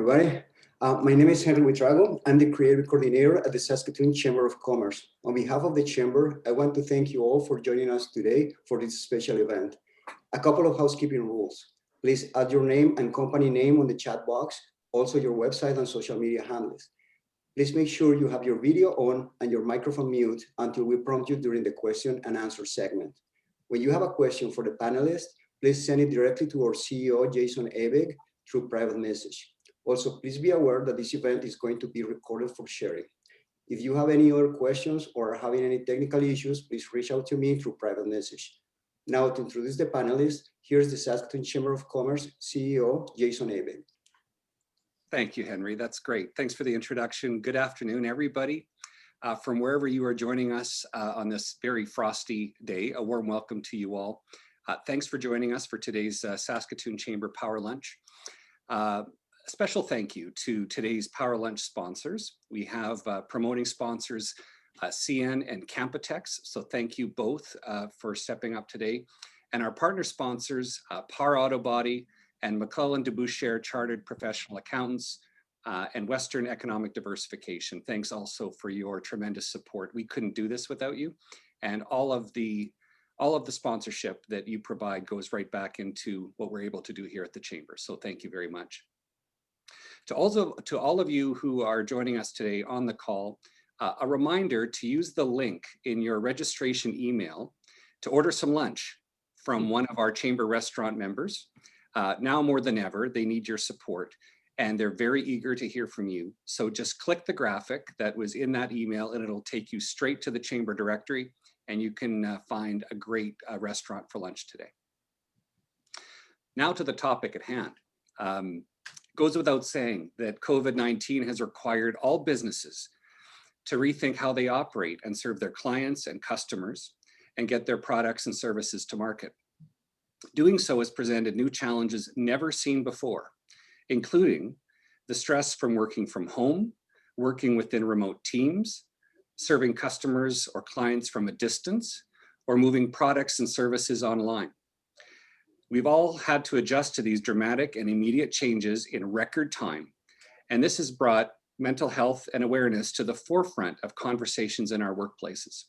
everybody. My name is Henry Witrago. I'm the creative coordinator at the Saskatoon Chamber of Commerce. On behalf of the Chamber, I want to thank you all for joining us today for this special event. A couple of housekeeping rules. Please add your name and company name on the chat box, also your website and social media handles. Please make sure you have your video on and your microphone mute until we prompt you during the question and answer segment. When you have a question for the panelists, please send it directly to our CEO, Jason Abeg, through private message. Also, please be aware that this event is going to be recorded for sharing. If you have any other questions or are having any technical issues, please reach out to me through private message. Now, to introduce the panelists, here's the Saskatoon Chamber of Commerce CEO, Jason Abeg. Thank you, Henry. That's great. Thanks for the introduction. Good afternoon, everybody. From wherever you are joining us on this very frosty day, a warm welcome to you all. Thanks for joining us for today's Saskatoon Chamber Power Lunch. A special thank you to today's Power Lunch sponsors. We have promoting sponsors CN and Campotex, so thank you both for stepping up today. And our partner sponsors, Par Auto Body and McClellan DeBoucher Chartered Professional Accountants and Western Economic Diversification. Thanks also for your tremendous support. We couldn't do this without you, and all of the sponsorship that you provide goes right back into what we're able to do here at the Chamber. So thank you very much. To all of you who are joining us today on the call, a reminder to use the link in your registration email to order some lunch from one of our Chamber restaurant members. Now more than ever, they need your support, and they're very eager to hear from you. So just click the graphic that was in that email and it'll take you straight to the Chamber directory, and you can find a great restaurant for lunch today. Now to the topic at hand. Goes without saying that COVID-19 has required all businesses to rethink how they operate and serve their clients and customers and get their products and services to market. Doing so has presented new challenges never seen before, including the stress from working from home, working within remote teams, serving customers or clients from a distance, or moving products and services online. We've all had to adjust to these dramatic and immediate changes in record time, and this has brought mental health and awareness to the forefront of conversations in our workplaces.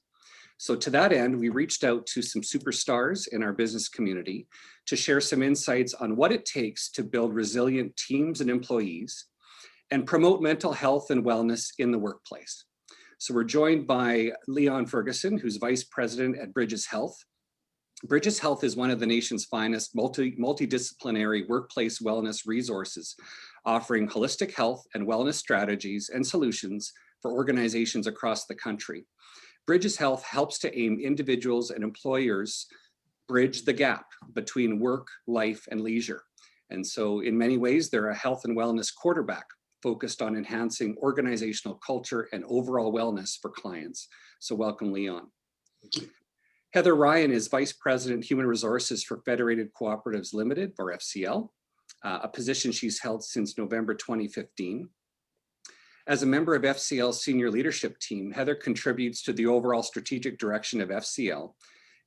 So to that end, we reached out to some superstars in our business community to share some insights on what it takes to build resilient teams and employees and promote mental health and wellness in the workplace. So we're joined by Leon Ferguson, who's Vice President at Bridges Health. Bridges Health is one of the nation's finest multidisciplinary workplace wellness resources, offering holistic health and wellness strategies and solutions for organizations across the country. Bridges Health helps to aim individuals and employers bridge the gap between work, life, and leisure. And so in many ways, they're a health and wellness quarterback focused on enhancing organizational culture and overall wellness for clients. So welcome, Leon. Heather Ryan is Vice President, Human Resources for Federated Cooperatives Limited, or FCL, a position she's held since November 2015. As a member of FCL's senior leadership team, Heather contributes to the overall strategic direction of FCL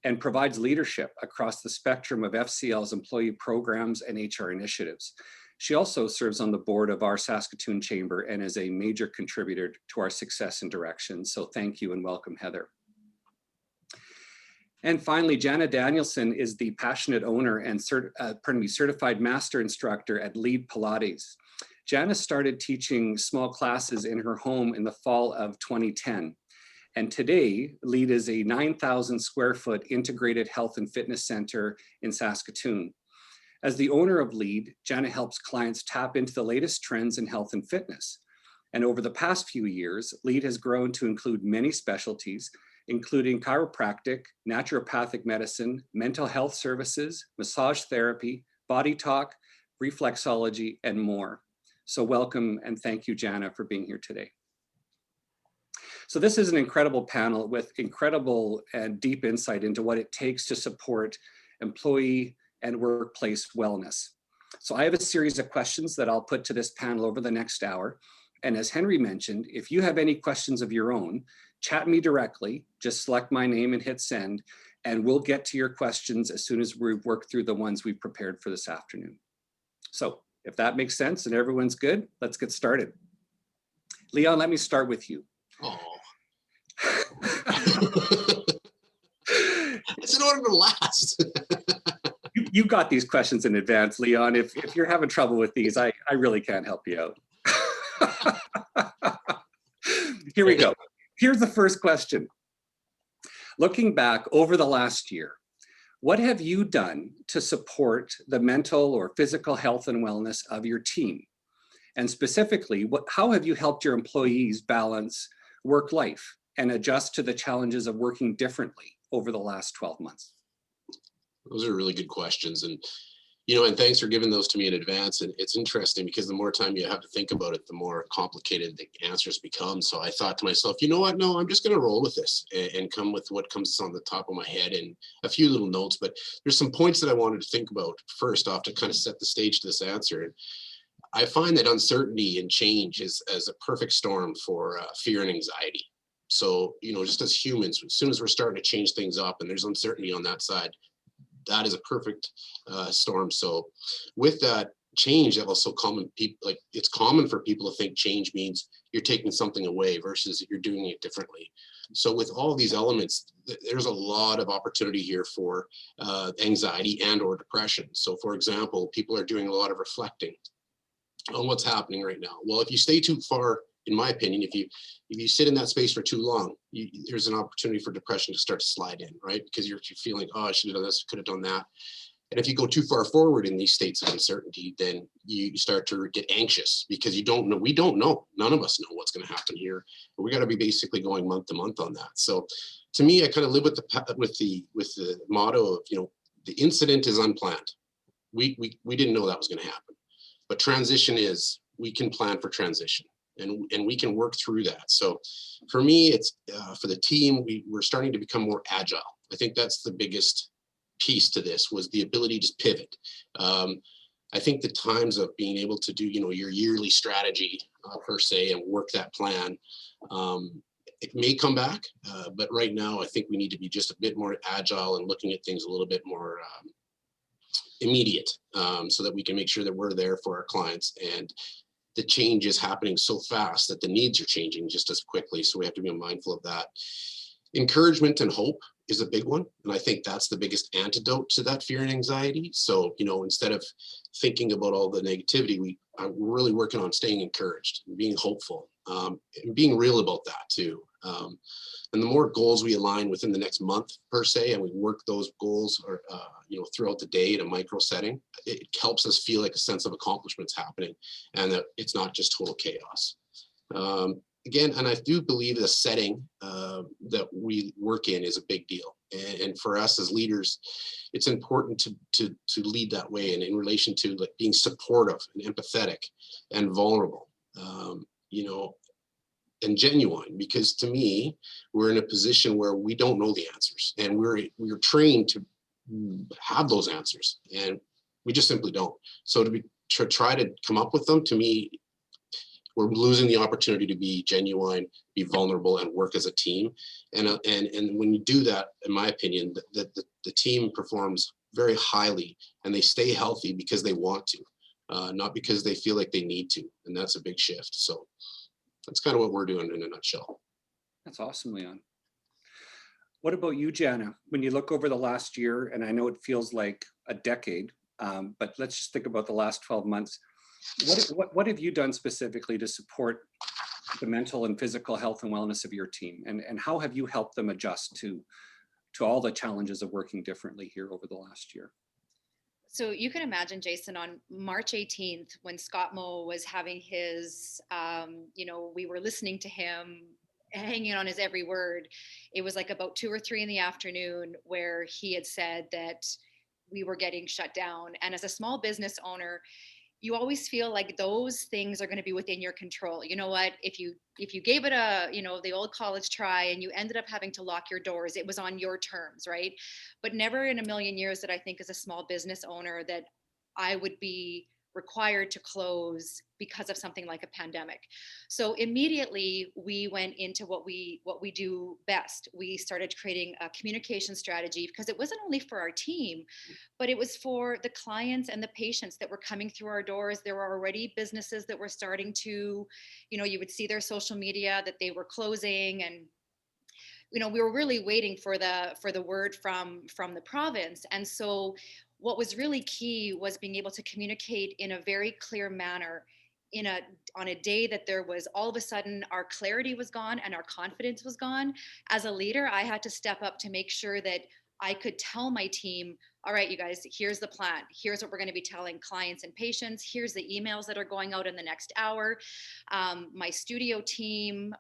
and provides leadership across the spectrum of FCL's employee programs and HR initiatives. She also serves on the board of our Saskatoon Chamber and is a major contributor to our success and direction. So thank you and welcome, Heather. And finally, Jana Danielson is the passionate owner and certified master instructor at Lead Pilates. Jana started teaching small classes in her home in the fall of 2010. And today, Lead is a 9,000 square foot integrated health and fitness center in Saskatoon. As the owner of Lead, Jana helps clients tap into the latest trends in health and fitness. And over the past few years, Lead has grown to include many specialties, including chiropractic, naturopathic medicine, mental health services, massage therapy, body talk, reflexology, and more. So welcome and thank you, Jana, for being here today. So this is an incredible panel with incredible and deep insight into what it takes to support employee and workplace wellness. So I have a series of questions that I'll put to this panel over the next hour. And as Henry mentioned, if you have any questions of your own, chat me directly, just select my name and hit send, and we'll get to your questions as soon as we work through the ones we've prepared for this afternoon. So If that makes sense and everyone's good, let's get started. Leon, let me start with you. Oh. It's in order to last. You got these questions in advance, Leon. If you're having trouble with these, I really can't help you out. Here we go. Here's the first question. Looking back over the last year, what have you done to support the mental or physical health and wellness of your team? And specifically, how have you helped your employees balance work life and adjust to the challenges of working differently over the last 12 months? Those are really good questions. And, and thanks for giving those to me in advance. And it's interesting because the more time you have to think about it, the more complicated the answers become. So I thought to myself, you know what? No, I'm just going to roll with this and come with what comes on the top of my head and a few little notes. But there's some points that I wanted to think about first off to kind of set the stage to this answer. And I find that uncertainty and change is as a perfect storm for fear and anxiety. So, just as humans, as soon as we're starting to change things up and there's uncertainty on that side, that is a perfect storm. So with that change, that also it's common for people to think change means you're taking something away versus you're doing it differently. So with all these elements, there's a lot of opportunity here for anxiety and or depression. So for example, people are doing a lot of reflecting on what's happening right now. Well, if you stay too far, in my opinion, if you sit in that space for too long, there's an opportunity for depression to start to slide in, right? Because you're feeling, oh, I should have done this, could have done that. And if you go too far forward in these states of uncertainty, then you start to get anxious because you don't know. We don't know. None of us know what's going to happen here. But we got to be basically going month to month on that. So, to me, I kind of live with the motto of the incident is unplanned. We didn't know that was going to happen. But transition we can plan for transition and we can work through that. So for me, it's for the team, we're starting to become more agile. I think that's the biggest piece to this was the ability to pivot. I think the times of being able to do, your yearly strategy per se and work that plan, it may come back. But right now, I think we need to be just a bit more agile and looking at things a little bit more immediate so that we can make sure that we're there for our clients. And the change is happening so fast that the needs are changing just as quickly. So we have to be mindful of that. Encouragement and hope is a big one. And I think that's the biggest antidote to that fear and anxiety. So, instead of thinking about all the negativity, we're really working on staying encouraged and being hopeful and being real about that too. And the more goals we align within the next month per se, and we work those goals or, throughout the day in a micro setting, it helps us feel like a sense of accomplishments happening and that it's not just total chaos. Again, and I do believe the setting that we work in is a big deal. And for us as leaders, it's important to lead that way and in relation to like being supportive and empathetic and vulnerable, and genuine, because to me, we're in a position where we don't know the answers and we're trained to have those answers and we just simply don't. So to try to come up with them, to me, we're losing the opportunity to be genuine, be vulnerable, and work as a team. And when you do that, in my opinion, the team performs very highly and they stay healthy because they want to, not because they feel like they need to. And that's a big shift. So that's kind of what we're doing in a nutshell. That's awesome, Leon. What about you, Jana? When you look over the last year, and I know it feels like a decade, but let's just think about the last 12 months. What have you done specifically to support the mental and physical health and wellness of your team? And how have you helped them adjust to all the challenges of working differently here over the last year? So you can imagine, Jason, on March 18th, when Scott Moe was having his, we were listening to him, hanging on his every word. It was like about 2 or 3 in the afternoon where he had said that we were getting shut down. And as a small business owner, you always feel like those things are going to be within your control. You know what? If you gave it the old college try and you ended up having to lock your doors, it was on your terms, right? But never in a million years that I think as a small business owner that I would be required to close because of something like a pandemic. So immediately we went into what we do best. We started creating a communication strategy, because it wasn't only for our team, but it was for the clients and the patients that were coming through our doors. There were already businesses that were starting to, you would see their social media that they were closing, and we were really waiting for the word from the province. And so what was really key was being able to communicate in a very clear manner on a day that there was, all of a sudden, our clarity was gone and our confidence was gone. As a leader, I had to step up to make sure that I could tell my team, all right, you guys, here's the plan. Here's what we're going to be telling clients and patients. Here's the emails that are going out in the next hour. My studio team,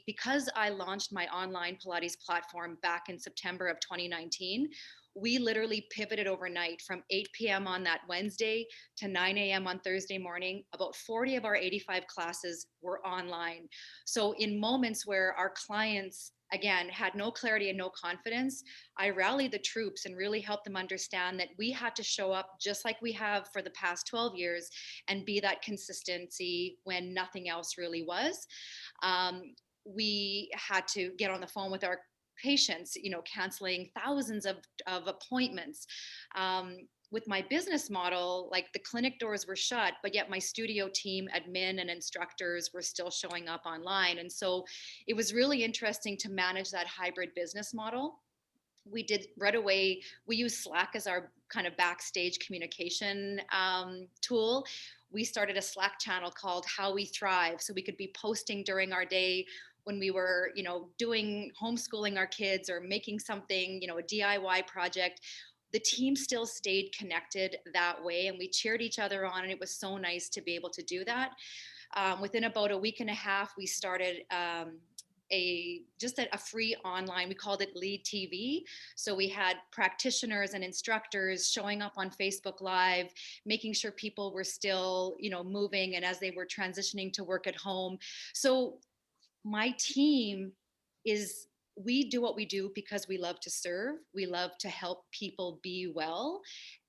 because I launched my online Pilates platform back in September of 2019, we literally pivoted overnight from 8 p.m. on that Wednesday to 9 a.m. on Thursday morning. About 40 of our 85 classes were online. So in moments where our clients, again, had no clarity and no confidence, I rallied the troops and really helped them understand that we had to show up just like we have for the past 12 years and be that consistency when nothing else really was. We had to get on the phone with our patients, canceling thousands of appointments. With my business model, like, the clinic doors were shut, but yet my studio team, admin and instructors, were still showing up online. And so it was really interesting to manage that hybrid business model. We did right away, we use Slack as our kind of backstage communication tool. We started a Slack channel called How We Thrive, so we could be posting during our day when we were, doing homeschooling our kids or making something, a DIY project. The team still stayed connected that way, and we cheered each other on, and it was so nice to be able to do that. Within about a week and a half, we started a free online, we called it Lead TV. So we had practitioners and instructors showing up on Facebook Live, making sure people were still, moving, and as they were transitioning to work at home. So my team we do what we do because we love to serve. We love to help people be well.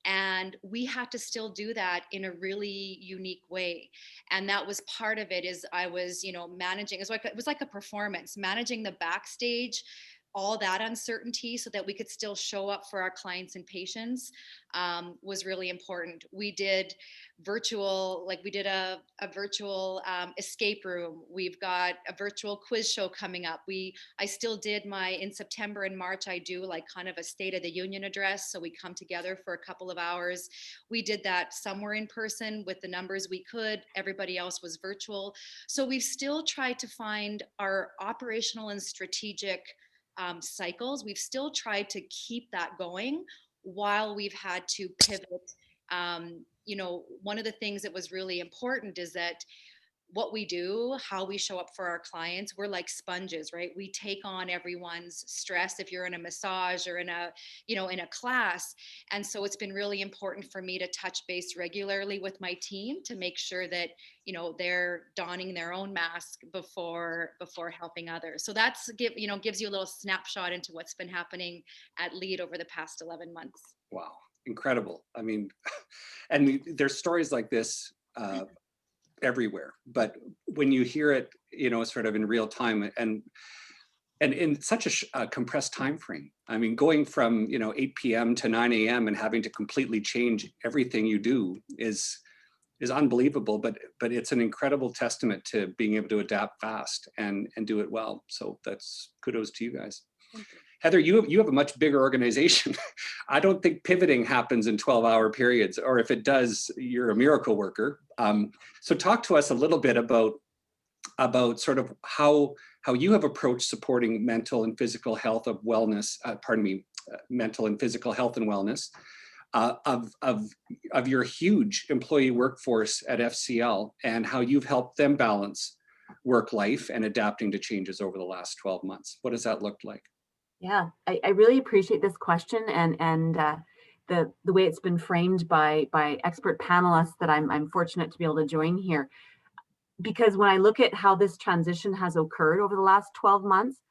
And we had to still do that in a really unique way. And that was part of it. Is I was, managing, it was like a performance, managing the backstage, all that uncertainty, so that we could still show up for our clients and patients, was really important. We did virtual, like we did a virtual escape room. We've got a virtual quiz show coming up. I still did in September and March, I do like kind of a State of the Union address. So we come together for a couple of hours. We did that somewhere in person with the numbers we could. Everybody else was virtual. So we've still tried to find our operational and strategic cycles. We've still tried to keep that going while we've had to pivot. One of the things that was really important is that what we do, how we show up for our clients, we're like sponges, right? We take on everyone's stress if you're in a massage or in a class. And so it's been really important for me to touch base regularly with my team to make sure that, they're donning their own mask before helping others. So that's gives you a little snapshot into what's been happening at Lead over the past 11 months. Wow, incredible. I mean, and there's stories like this everywhere, but when you hear it, sort of in real time and in such a compressed time frame. I mean, going from 8 p.m. to 9 a.m. and having to completely change everything you do is unbelievable, but it's an incredible testament to being able to adapt fast and do it well. So that's kudos to you guys. Thank you. Heather, you have a much bigger organization. I don't think pivoting happens in 12-hour periods, or if it does, you're a miracle worker. So talk to us a little bit about sort of how you have approached supporting mental and physical health of wellness, mental and physical health and wellness of your huge employee workforce at FCL, and how you've helped them balance work life and adapting to changes over the last 12 months. What does that look like? Yeah, I really appreciate this question and the way it's been framed by expert panelists that I'm fortunate to be able to join here. Because when I look at how this transition has occurred over the last 12 months,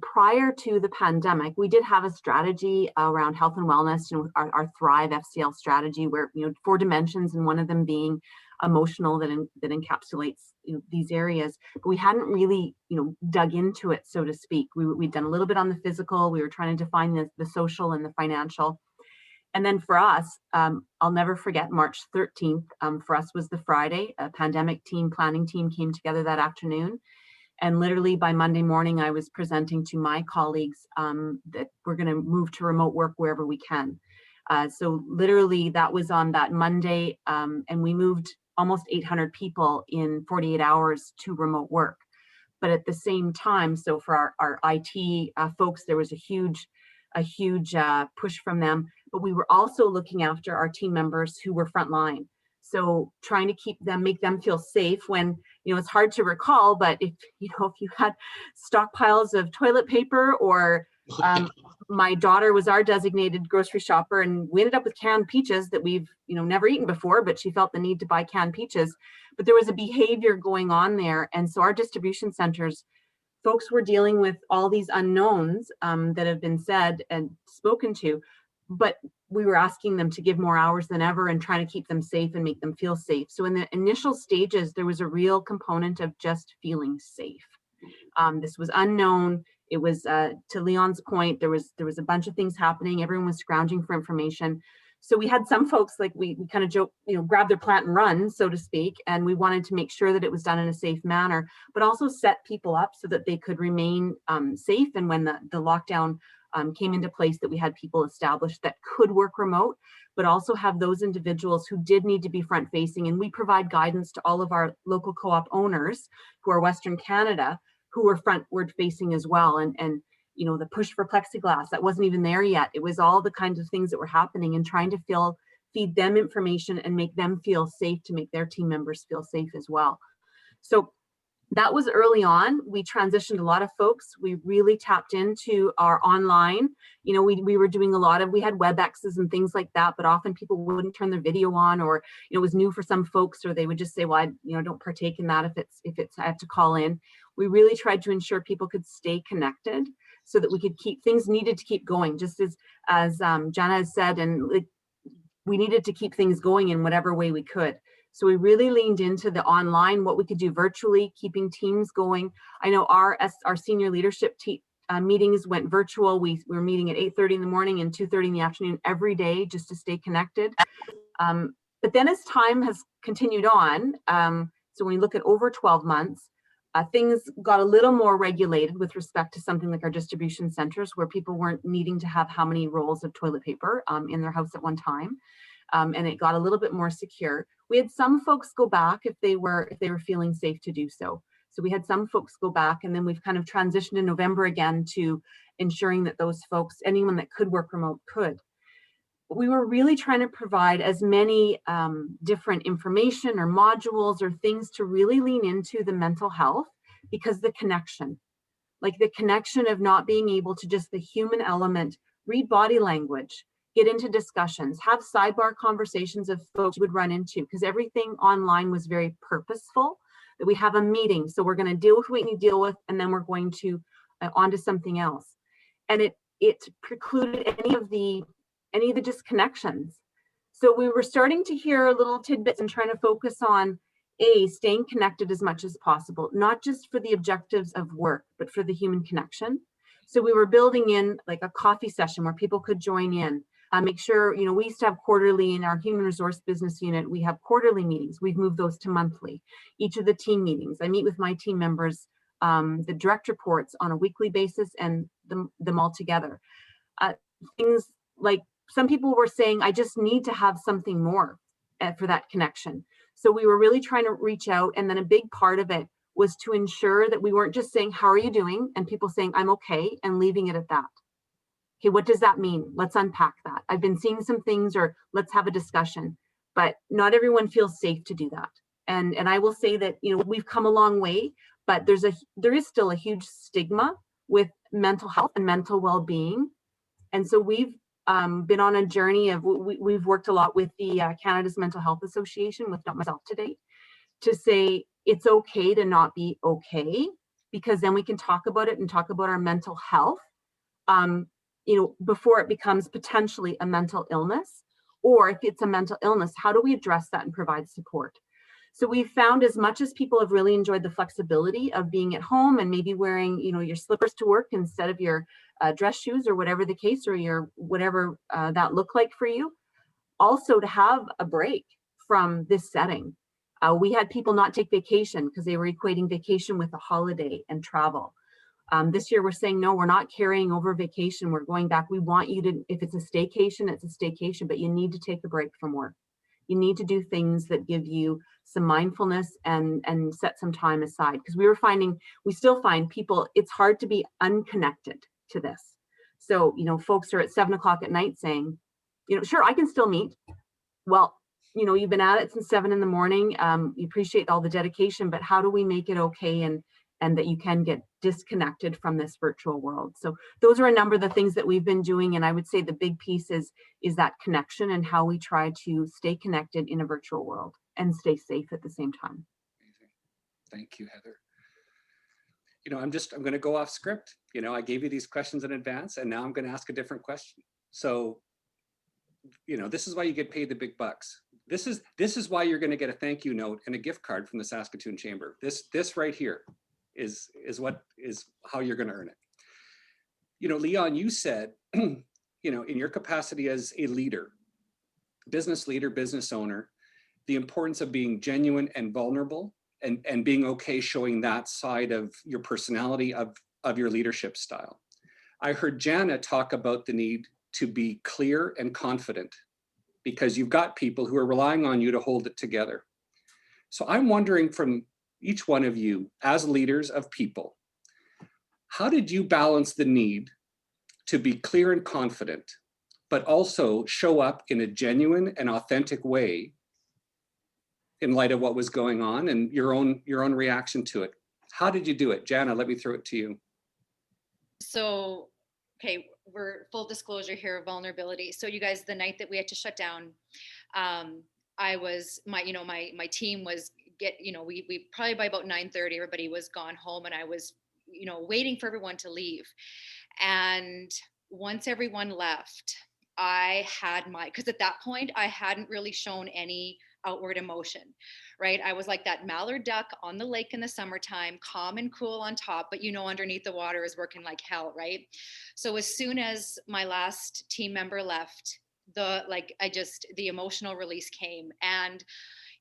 prior to the pandemic, we did have a strategy around health and wellness, our Thrive FCL strategy, where, 4 dimensions, and one of them being emotional, that encapsulates these areas. But we hadn't really, dug into it, so to speak. We'd done a little bit on the physical. We were trying to define the social and the financial. And then for us, I'll never forget March 13th, for us was the Friday. A pandemic planning team came together that afternoon. And literally by Monday morning, I was presenting to my colleagues that we're going to move to remote work wherever we can. So literally that was on that Monday, and we moved almost 800 people in 48 hours to remote work. But at the same time, so for our IT folks, there was a huge push from them, but we were also looking after our team members who were frontline. So trying to make them feel safe when, it's hard to recall, but if you had stockpiles of toilet paper, or my daughter was our designated grocery shopper, and we ended up with canned peaches that we've, never eaten before, but she felt the need to buy canned peaches. But there was a behavior going on there. And so our distribution centers, folks were dealing with all these unknowns that have been said and spoken to, but we were asking them to give more hours than ever and trying to keep them safe and make them feel safe. So in the initial stages, there was a real component of just feeling safe. This was unknown. It was, to Leon's point, there was a bunch of things happening. Everyone was scrounging for information. So we had some folks, like we kind of joke, grab their plant and run, so to speak. And we wanted to make sure that it was done in a safe manner, but also set people up so that they could remain safe. And when the lockdown came into place, that we had people established that could work remote, but also have those individuals who did need to be front facing. And we provide guidance to all of our local co-op owners who are Western Canada, who are frontward facing as well. And the push for plexiglass, that wasn't even there yet. It was all the kinds of things that were happening, and trying to feed them information and make them feel safe to make their team members feel safe as well. So that was early on. We transitioned a lot of folks. We really tapped into our online. We were doing we had WebExes and things like that, but often people wouldn't turn their video on, or it was new for some folks, or they would just say, well, I don't partake in that if it's I have to call in. We really tried to ensure people could stay connected so that we could things needed to keep going, just as Jana has said, and we needed to keep things going in whatever way we could. So we really leaned into the online, what we could do virtually, keeping teams going. I know our senior leadership meetings went virtual. We were meeting at 8:30 in the morning and 2:30 in the afternoon every day, just to stay connected. But then as time has continued on, so when we look at over 12 months, things got a little more regulated with respect to something like our distribution centers, where people weren't needing to have how many rolls of toilet paper in their house at one time. And it got a little bit more secure. We had some folks go back if they were feeling safe to do so. So we had some folks go back, and then we've kind of transitioned in November again to ensuring that those folks, anyone that could work remote, could. But we were really trying to provide as many different information or modules or things to really lean into the mental health, because the connection of not being able to just the human element, read body language, get into discussions, have sidebar conversations of folks you would run into, because everything online was very purposeful, that we have a meeting. So we're going to deal with what we need to deal with, and then we're going to on to something else. And it precluded any of the disconnections. So we were starting to hear little tidbits and trying to focus on staying connected as much as possible, not just for the objectives of work, but for the human connection. So we were building in like a coffee session where people could join in. Make sure, we used to have quarterly in our human resource business unit, we have quarterly meetings. We've moved those to monthly. Each of the team meetings, I meet with my team members, the direct reports on a weekly basis, and them all together. Things like some people were saying, I just need to have something more for that connection. So we were really trying to reach out. And then a big part of it was to ensure that we weren't just saying, how are you doing? And people saying, I'm okay, and leaving it at that. Okay, what does that mean? Let's unpack that. I've been seeing some things, or let's have a discussion, but not everyone feels safe to do that. And I will say that, we've come a long way, but there is still a huge stigma with mental health and mental well-being. And so we've been on a journey of, we've worked a lot with the Canada's Mental Health Association, with Not Myself Today, to say it's okay to not be okay, because then we can talk about it and talk about our mental health, before it becomes potentially a mental illness. Or if it's a mental illness, how do we address that and provide support? So we've found, as much as people have really enjoyed the flexibility of being at home and maybe wearing, your slippers to work instead of your dress shoes, or whatever the case, or your whatever that look like for you, also to have a break from this setting. We had people not take vacation because they were equating vacation with a holiday and travel. This year we're saying, no, we're not carrying over vacation. We're going back. We want you to, if it's a staycation, it's a staycation, but you need to take a break from work. You need to do things that give you some mindfulness and set some time aside. Because we still find people, it's hard to be unconnected to this. So, folks are at 7 o'clock at night saying, sure, I can still meet. Well, you've been at it since 7 in the morning. You appreciate all the dedication, but how do we make it okay and that you can get disconnected from this virtual world? So those are a number of the things that we've been doing. And I would say the big piece is that connection and how we try to stay connected in a virtual world and stay safe at the same time. Amazing. Thank you, Heather. I'm going to go off script. I gave you these questions in advance, and now I'm going to ask a different question. So, this is why you get paid the big bucks. This is why you're going to get a thank you note and a gift card from the Saskatoon Chamber. This right here is how you're going to earn it. Leon, you said, in your capacity as a leader, business owner, the importance of being genuine and vulnerable and being okay showing that side of your personality, of your leadership style. I heard Jana talk about the need to be clear and confident because you've got people who are relying on you to hold it together. So I'm wondering, from each one of you as leaders of people, how did you balance the need to be clear and confident, but also show up in a genuine and authentic way in light of what was going on and your own reaction to it? How did you do it? Jana, let me throw it to you. So, okay, we're full disclosure here, vulnerability. So you guys, the night that we had to shut down, my team was we probably by about 9:30, everybody was gone home, and I was, waiting for everyone to leave. And once everyone left, because at that point I hadn't really shown any outward emotion, right? I was like that mallard duck on the lake in the summertime, calm and cool on top, but underneath the water is working like hell, right? So as soon as my last team member left, the emotional release came. And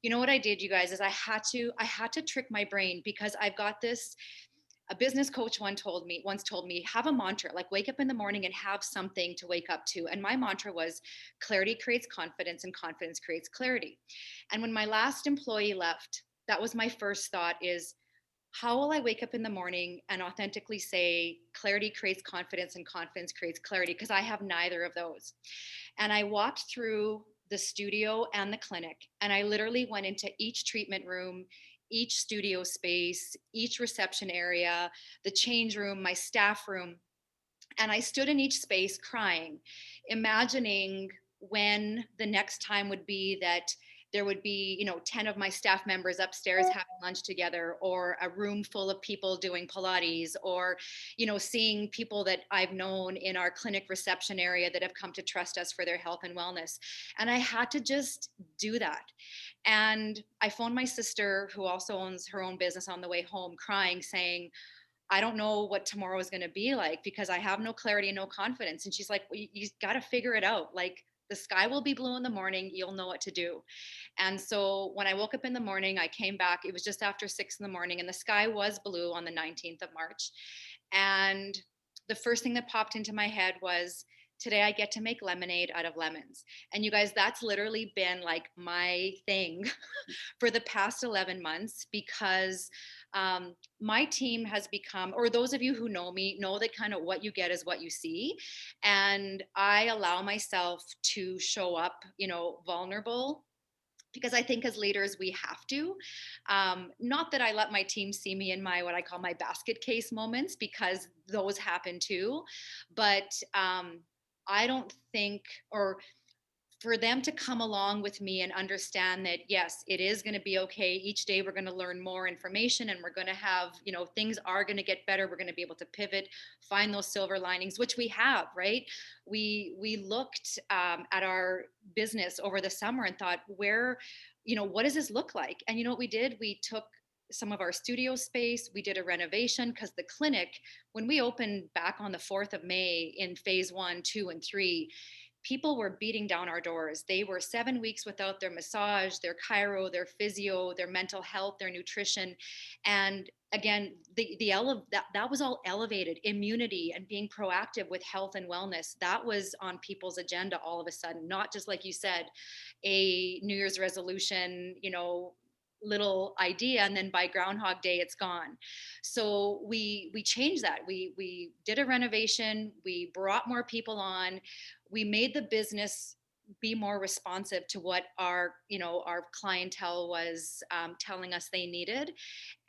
what I did, you guys, is I had to trick my brain, because I've got this. A business coach once told me, have a mantra, like wake up in the morning and have something to wake up to. And my mantra was, clarity creates confidence and confidence creates clarity. And when my last employee left, that was my first thought, is how will I wake up in the morning and authentically say clarity creates confidence and confidence creates clarity? Because I have neither of those. And I walked through the studio and the clinic, and I literally went into each treatment room, each studio space, each reception area, the change room, my staff room. And I stood in each space crying, imagining when the next time would be that there would be, 10 of my staff members upstairs having lunch together, or a room full of people doing Pilates, or, seeing people that I've known in our clinic reception area that have come to trust us for their health and wellness. And I had to just do that. And I phoned my sister, who also owns her own business, on the way home, crying, saying, I don't know what tomorrow is going to be like, because I have no clarity and no confidence. And she's like, well, you got to figure it out. Like, the sky will be blue in the morning. You'll know what to do. And so when I woke up in the morning, I came back. It was just after 6 in the morning, and the sky was blue on the 19th of March. And the first thing that popped into my head was, today I get to make lemonade out of lemons. And you guys, that's literally been like my thing for the past 11 months, because my team has become, or those of you who know me know that kind of what you get is what you see. And I allow myself to show up, vulnerable, because I think as leaders, we have to. Not that I let my team see me in my, what I call my basket case moments, because those happen too. But I don't think, or for them to come along with me and understand that, yes, it is going to be okay. Each day we're going to learn more information, and we're going to have, things are going to get better. We're going to be able to pivot, find those silver linings, which we have, right? We looked at our business over the summer and thought, what does this look like? And you know what we did? We took some of our studio space. We did a renovation, because the clinic, when we opened back on the 4th of May in phase 1, 2, and 3, people were beating down our doors. They were 7 weeks without their massage, their chiro, their physio, their mental health, their nutrition. And again, that was all elevated. Immunity and being proactive with health and wellness, that was on people's agenda all of a sudden, not just, like you said, a New Year's resolution, little idea, and then by Groundhog Day it's gone. So we changed that. We did a renovation, we brought more people on, we made the business be more responsive to what our clientele was telling us they needed.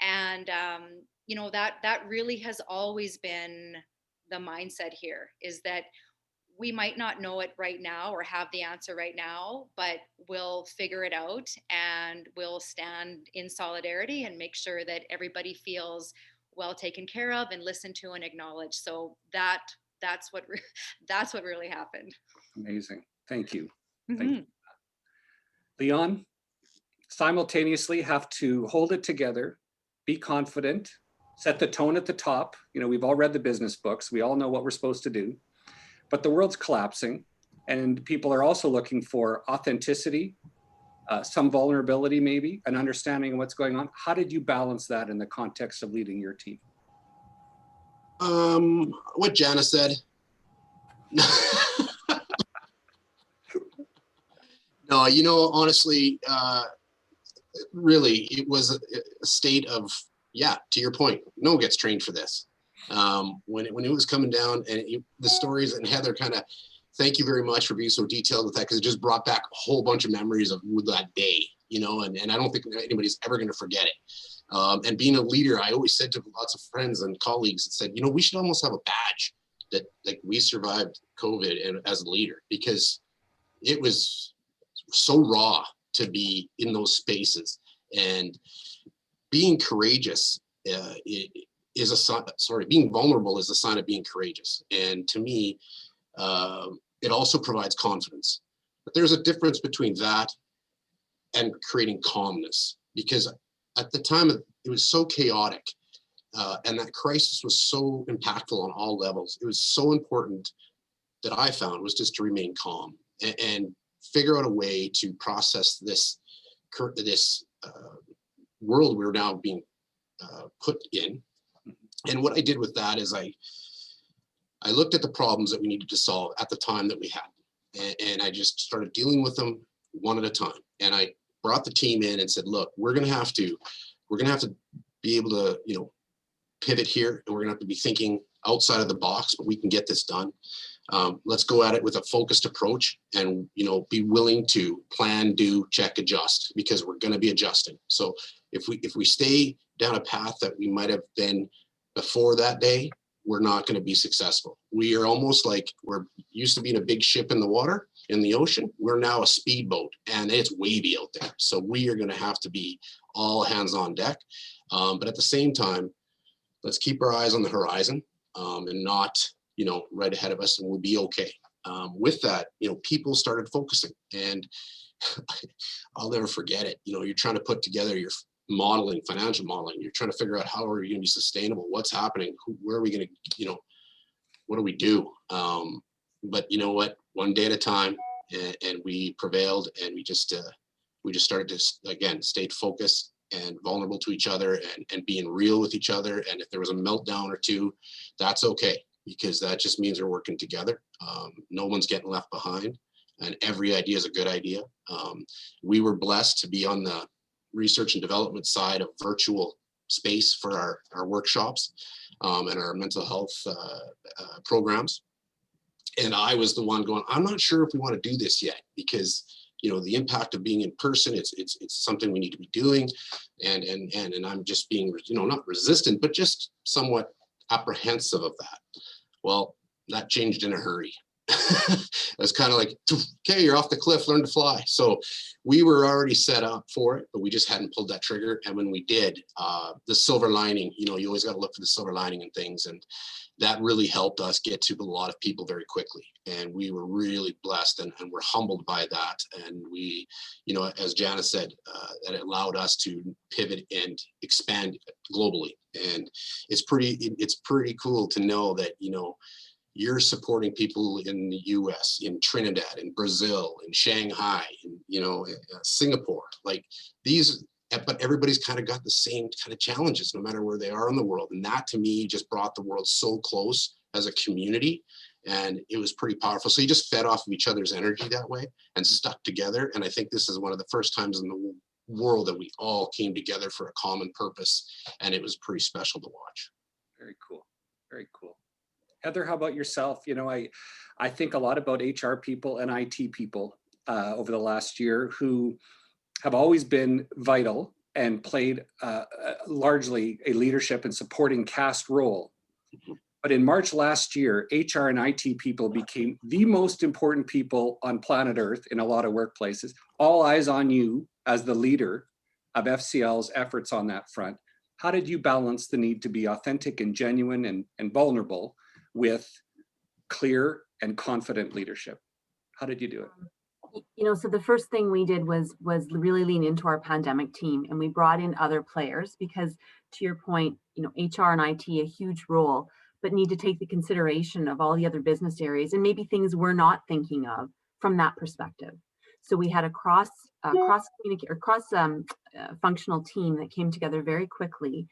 And that really has always been the mindset here, is that we might not know it right now or have the answer right now, but we'll figure it out, and we'll stand in solidarity and make sure that everybody feels well taken care of and listened to and acknowledged. So that's what really happened. Amazing. Thank you. Mm-hmm. Thank you. Leon, simultaneously have to hold it together, be confident, set the tone at the top. We've all read the business books. We all know what we're supposed to do. But the world's collapsing, and people are also looking for authenticity, some vulnerability, maybe, an understanding of what's going on. How did you balance that in the context of leading your team? What Jana said. No, honestly, really, it was a state of, to your point, no one gets trained for this. When it was coming down, and the stories, and Heather, kind of, thank you very much for being so detailed with that, because it just brought back a whole bunch of memories of that day, and I don't think anybody's ever going to forget it. And being a leader, I always said to lots of friends and colleagues, and said, we should almost have a badge that, like, we survived COVID and as a leader, because it was so raw to be in those spaces. And being courageous is a sign, being vulnerable is a sign of being courageous. And to me, it also provides confidence. But there's a difference between that and creating calmness, because at the time it was so chaotic, and that crisis was so impactful on all levels. It was so important that I found was just to remain calm and figure out a way to process this world we're now being put in. And what I did with that is I looked at the problems that we needed to solve at the time that we had, and I just started dealing with them one at a time. And I brought the team in and said, look, we're gonna have to be able to pivot here, and we're gonna have to be thinking outside of the box, but we can get this done. Let's go at it with a focused approach, and be willing to plan, do, check, adjust, because we're going to be adjusting. So if we stay down a path that we might have been before that day, we're not going to be successful. We are almost like we're used to being a big ship in the water, in the ocean. We're now a speedboat, and it's wavy out there. So we are going to have to be all hands on deck. But at the same time, let's keep our eyes on the horizon, and not right ahead of us, and we'll be okay. With that, people started focusing, and I'll never forget it. You're trying to put together your modeling, financial modeling. You're trying to figure out how are you going to be sustainable? What's happening? Where are we going to, what do we do? But you know what? One day at a time, and we prevailed, and we just started to, again, stayed focused and vulnerable to each other, and being real with each other. And if there was a meltdown or two, that's okay, because that just means we're working together. No one's getting left behind, and every idea is a good idea. We were blessed to be on the research and development side of virtual space for our workshops, and our mental health programs. And I was the one going, I'm not sure if we want to do this yet, because the impact of being in person, it's something we need to be doing. And I'm just being, not resistant, but just somewhat apprehensive of that. Well, that changed in a hurry. it was kind of like, okay, you're off the cliff, learn to fly. So we were already set up for it, but we just hadn't pulled that trigger. And when we did, the silver lining, you know, you always got to look for the silver lining in things. And that really helped us get to a lot of people very quickly. And we were really blessed and we're humbled by that. And we, you know, as Janice said, that it allowed us to pivot and expand globally. And it's pretty cool to know that, you know, you're supporting people in the US, in Trinidad, in Brazil, in Shanghai, in, you know, Singapore, like these, but everybody's kind of got the same kind of challenges no matter where they are in the world. And that to me just brought the world so close as a community. And it was pretty powerful. So you just fed off of each other's energy that way and stuck together. And I think this is one of the first times in the world that we all came together for a common purpose. And it was pretty special to watch. Very cool. Very cool. Heather, how about yourself? You know, I think a lot about HR people and IT people over the last year who have always been vital and played largely a leadership and supporting cast role. But in March last year, HR and IT people became the most important people on planet Earth in a lot of workplaces. All eyes on you as the leader of FCL's efforts on that front. How did you balance the need to be authentic and genuine and vulnerable with clear and confident leadership? How did you do it? You know, so the first thing we did was really lean into our pandemic team, and we brought in other players because, to your point, you know, HR and IT a huge role, but need to take the consideration of all the other business areas and maybe things we're not thinking of from that perspective. So we had a cross functional team that came together very quickly,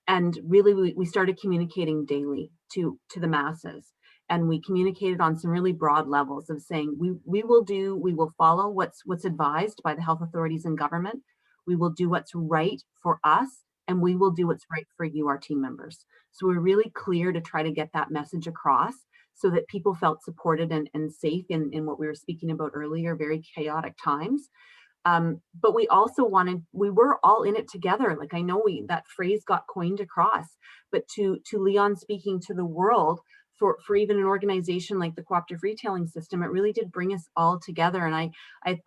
and really we started communicating daily to the masses. And we communicated on some really broad levels of saying, we will follow what's advised by the health authorities and government. We will do what's right for us, and we will do what's right for you, our team members. So we're really clear to try to get that message across so that people felt supported and safe in what we were speaking about earlier, very chaotic times. But we also we were all in it together. Like, I know that phrase got coined across, but to Leon speaking to the world, for even an organization like the cooperative retailing system, it really did bring us all together. And I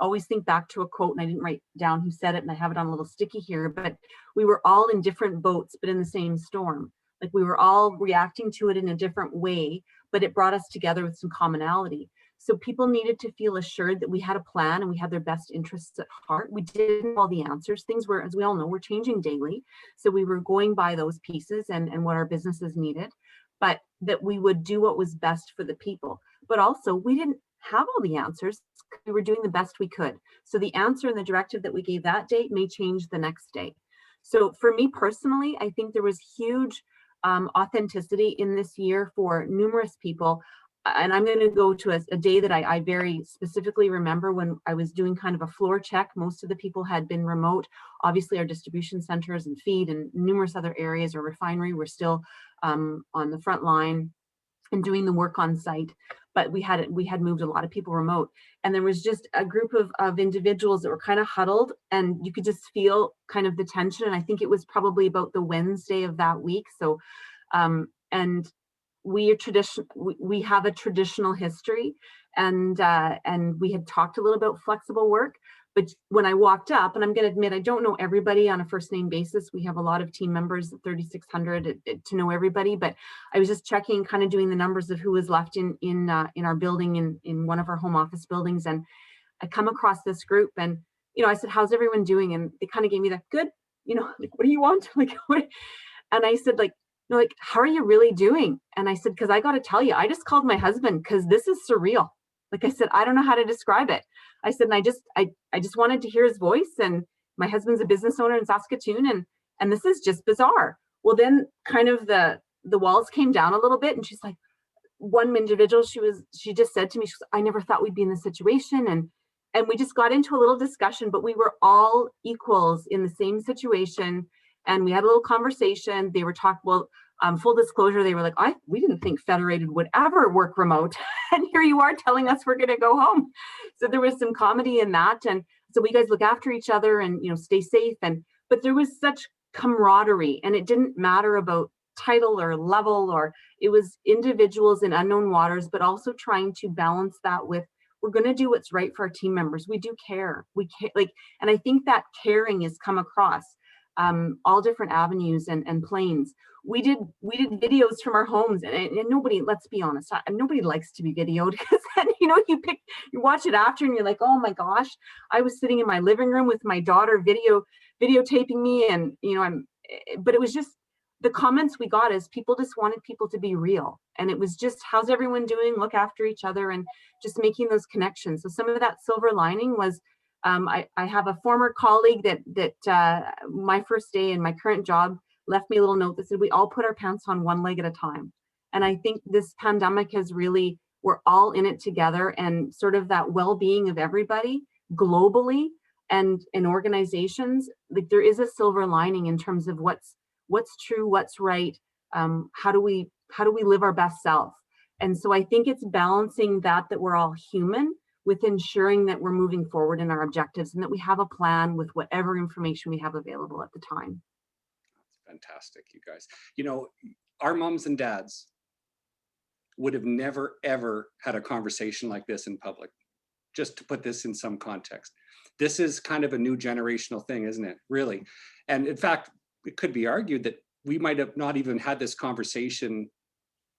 always think back to a quote, and I didn't write down who said it, and I have it on a little sticky here, but we were all in different boats, but in the same storm. Like, we were all reacting to it in a different way, but it brought us together with some commonality. So people needed to feel assured that we had a plan and we had their best interests at heart. We didn't have all the answers. Things were, as we all know, we're changing daily. So we were going by those pieces and what our businesses needed, but that we would do what was best for the people. But also, we didn't have all the answers. We were doing the best we could. So the answer and the directive that we gave that day may change the next day. So for me personally, I think there was huge authenticity in this year for numerous people. And I'm going to go to a day that I very specifically remember when I was doing kind of a floor check. Most of the people had been remote. Obviously, our distribution centers and feed and numerous other areas or refinery were still on the front line and doing the work on site. But we had moved a lot of people remote. And there was just a group of individuals that were kind of huddled, and you could just feel kind of the tension. And I think it was probably about the Wednesday of that week. So, and we have a traditional history, and we had talked a little about flexible work. But when I walked up, and I'm going to admit, I don't know everybody on a first name basis. We have a lot of team members, 3,600 to know everybody. But I was just checking, kind of doing the numbers of who was left in our building, in one of our home office buildings. And I come across this group, and, you know, I said, how's everyone doing? And they kind of gave me that, good, you know, like, what do you want? Like, what? And I said, like, no, like, how are you really doing? And I said, because I got to tell you, I just called my husband because this is surreal. Like I said, I don't know how to describe it. I said, and I just wanted to hear his voice. And my husband's a business owner in Saskatoon, and this is just bizarre. Well, then kind of the walls came down a little bit, and she's like, one individual, she just said to me, she goes, I never thought we'd be in this situation. And we just got into a little discussion, but we were all equals in the same situation. And we had a little conversation. They were talking, well, full disclosure, they were like, we didn't think Federated would ever work remote. And here you are telling us we're going to go home. So there was some comedy in that. And so we guys look after each other and, you know, stay safe. But there was such camaraderie, and it didn't matter about title or level, or it was individuals in unknown waters, but also trying to balance that with, we're going to do what's right for our team members. We do care. We care, like, and I think that caring has come across all different avenues and planes. We did videos from our homes, and nobody, let's be honest, nobody likes to be videoed, because then, you know, you watch it after and you're like, oh my gosh, I was sitting in my living room with my daughter videotaping me, and you know, but it was just, the comments we got is people just wanted people to be real, and it was just, how's everyone doing, look after each other, and just making those connections. So some of that silver lining was, I have a former colleague that my first day in my current job left me a little note that said, we all put our pants on one leg at a time. And I think this pandemic has really, we're all in it together, and sort of that well-being of everybody globally and in organizations, like there is a silver lining in terms of what's true, what's right, how do we live our best self. And so I think it's balancing that we're all human, with ensuring that we're moving forward in our objectives, and that we have a plan with whatever information we have available at the time. That's fantastic, you guys. You know, our moms and dads would have never, ever had a conversation like this in public. Just to put this in some context, this is kind of a new generational thing, isn't it? Really. And in fact, it could be argued that we might have not even had this conversation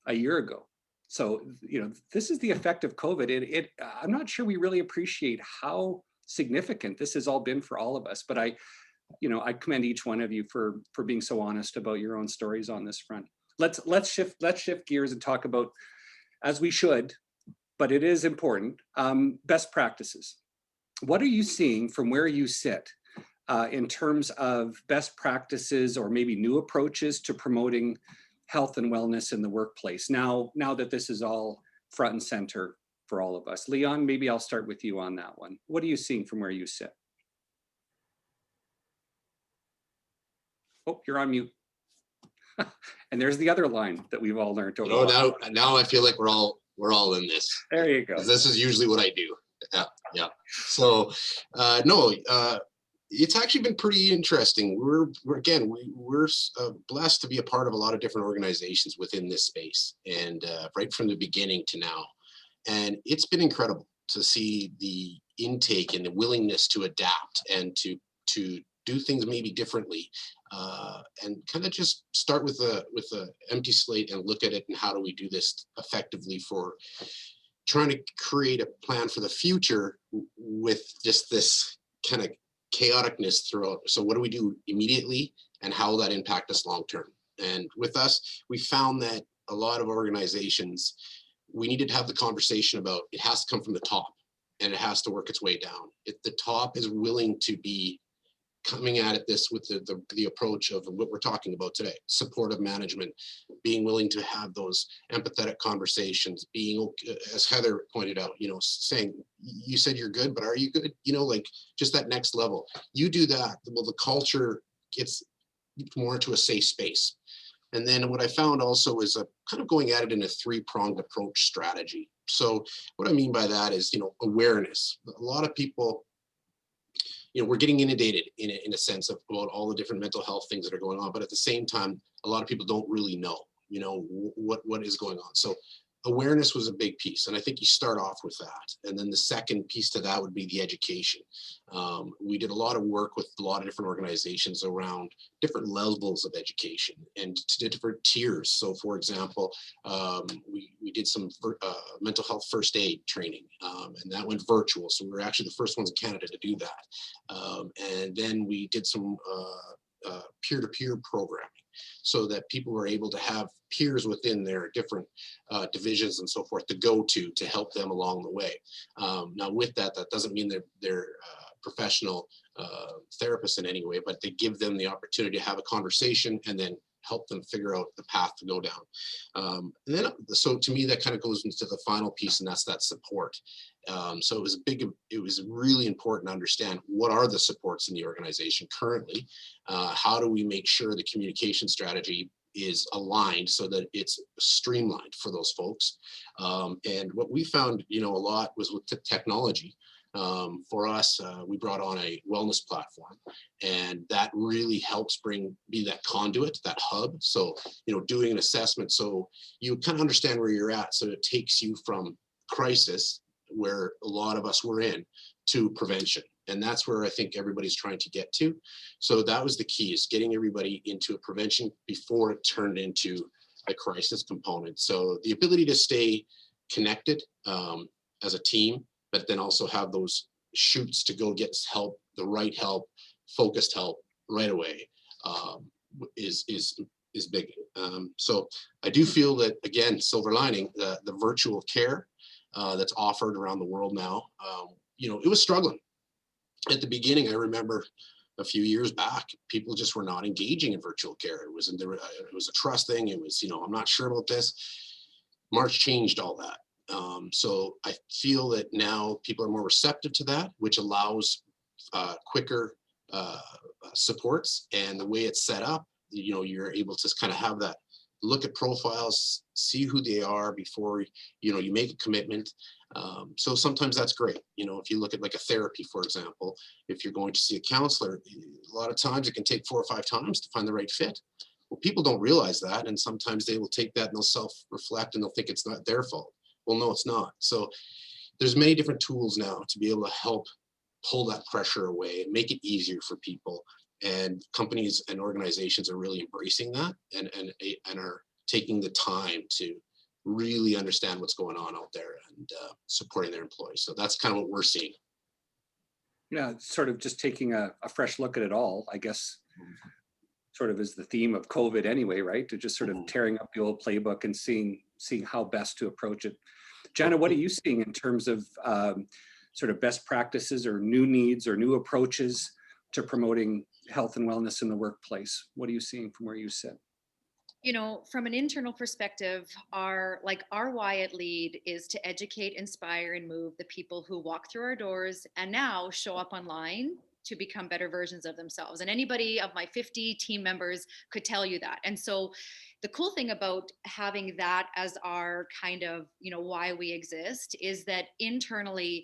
a year ago. So, you know, this is the effect of COVID. I'm not sure we really appreciate how significant this has all been for all of us, but I commend each one of you for being so honest about your own stories on this front. Let's shift gears and talk about, as we should, but it is important, best practices. What are you seeing from where you sit in terms of best practices, or maybe new approaches to promoting health and wellness in the workplace, now that this is all front and center for all of us? Leon, maybe I'll start with you on that one. What are you seeing from where you sit? Oh, you're on mute. And there's the other line that we've all learned over. Oh, now I feel like we're all in this. There you go. This is usually what I do. Yeah. So it's actually been pretty interesting. We're blessed to be a part of a lot of different organizations within this space, and right from the beginning to now. And it's been incredible to see the intake and the willingness to adapt and to do things maybe differently, and kind of just start with a empty slate and look at it, and how do we do this effectively for trying to create a plan for the future with just this kind of chaoticness throughout. So what do we do immediately, and how will that impact us long term? And with us, we found that a lot of organizations, we needed to have the conversation about, it has to come from the top, and it has to work its way down. If the top is willing to be coming at this with the approach of what we're talking about today, supportive management, being willing to have those empathetic conversations, being, as Heather pointed out, you know, saying, you said you're good, but are you good? You know, like just that next level. You do that, well, the culture gets more into a safe space. And then what I found also is a kind of going at it in a three-pronged approach strategy. So what I mean by that is, you know, awareness. A lot of people, you know, we're getting inundated in a sense of about all the different mental health things that are going on, but at the same time, a lot of people don't really know, you know, what is going on. So awareness was a big piece, and I think you start off with that. And then the second piece to that would be the education. We did a lot of work with a lot of different organizations around different levels of education and to different tiers. So for example, we did some mental health first aid training, and that went virtual. So we were actually the first ones in Canada to do that. And then we did some peer-to-peer programming, so that people were able to have peers within their different divisions and so forth to go to help them along the way. Now with that doesn't mean they're professional therapists in any way, but they give them the opportunity to have a conversation and then help them figure out the path to go down. And then, so to me, that kind of goes into the final piece, and that's that support. So it was really important to understand what are the supports in the organization currently. How do we make sure the communication strategy is aligned so that it's streamlined for those folks? And what we found, you know, a lot was with the technology. For us, we brought on a wellness platform, and that really helps be that conduit, that hub. So, doing an assessment so you kind of understand where you're at. So it takes you from crisis, where a lot of us were in, to prevention. And that's where I think everybody's trying to get to. So that was the key, is getting everybody into a prevention before it turned into a crisis component. So the ability to stay connected as a team, but then also have those shoots to go get help, the right help, focused help right away, is big. So I do feel that, again, silver lining, the virtual care that's offered around the world now, it was struggling at the beginning. I remember a few years back, people just were not engaging in virtual care. It was a trust thing. It was, I'm not sure about this. March changed all that. So I feel that now people are more receptive to that, which allows quicker supports. And the way it's set up, you're able to kind of have that look at profiles, see who they are before you make a commitment. So sometimes that's great. If you look at like a therapy, for example, if you're going to see a counselor, a lot of times it can take 4 or 5 times to find the right fit. Well, people don't realize that, and sometimes they will take that and they'll self-reflect and they'll think it's not their fault. Well, no, it's not. So there's many different tools now to be able to help pull that pressure away and make it easier for people. And companies and organizations are really embracing that and are taking the time to really understand what's going on out there and supporting their employees. So that's kind of what we're seeing. Yeah, sort of just taking a fresh look at it all, I guess, sort of is the theme of COVID anyway, right? To just sort of tearing up the old playbook and seeing how best to approach it. Jana, what are you seeing in terms of sort of best practices or new needs or new approaches to promoting health and wellness in the workplace? What are you seeing from where you sit? From an internal perspective, our why at Lead is to educate, inspire, and move the people who walk through our doors and now show up online to become better versions of themselves. And anybody of my 50 team members could tell you that. And so the cool thing about having that as our kind of, why we exist is that internally,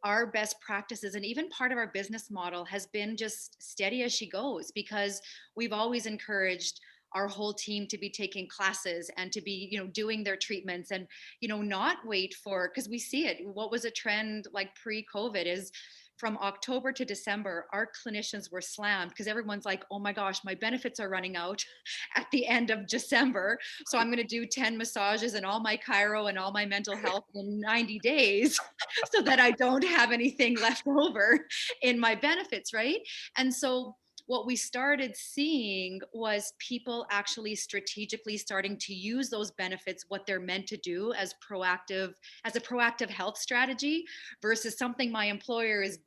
our best practices and even part of our business model has been just steady as she goes, because we've always encouraged our whole team to be taking classes and to be, doing their treatments and, not wait for, because we see it. What was a trend like pre-COVID is from October to December, our clinicians were slammed because everyone's like, oh my gosh, my benefits are running out at the end of December. So I'm going to do 10 massages and all my chiro and all my mental health in 90 days so that I don't have anything left over in my benefits, right? And so what we started seeing was people actually strategically starting to use those benefits, what they're meant to do as a proactive health strategy versus something my employer is,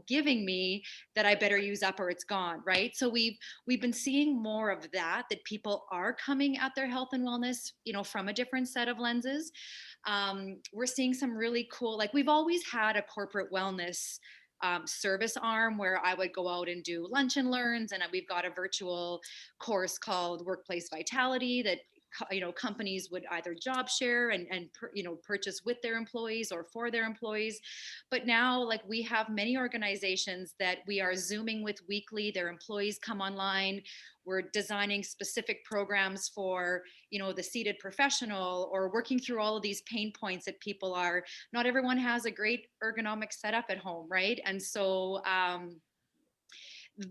giving me that I better use up or it's gone, right? So we've been seeing more of that people are coming at their health and wellness, from a different set of lenses. We're seeing some really cool, we've always had a corporate wellness service arm where I would go out and do lunch and learns, and we've got a virtual course called Workplace Vitality that companies would either job share and purchase with their employees or for their employees. But now we have many organizations that we are Zooming with weekly. Their employees come online. We're designing specific programs for the seated professional, or working through all of these pain points that people are, not everyone has a great ergonomic setup at home, right? And so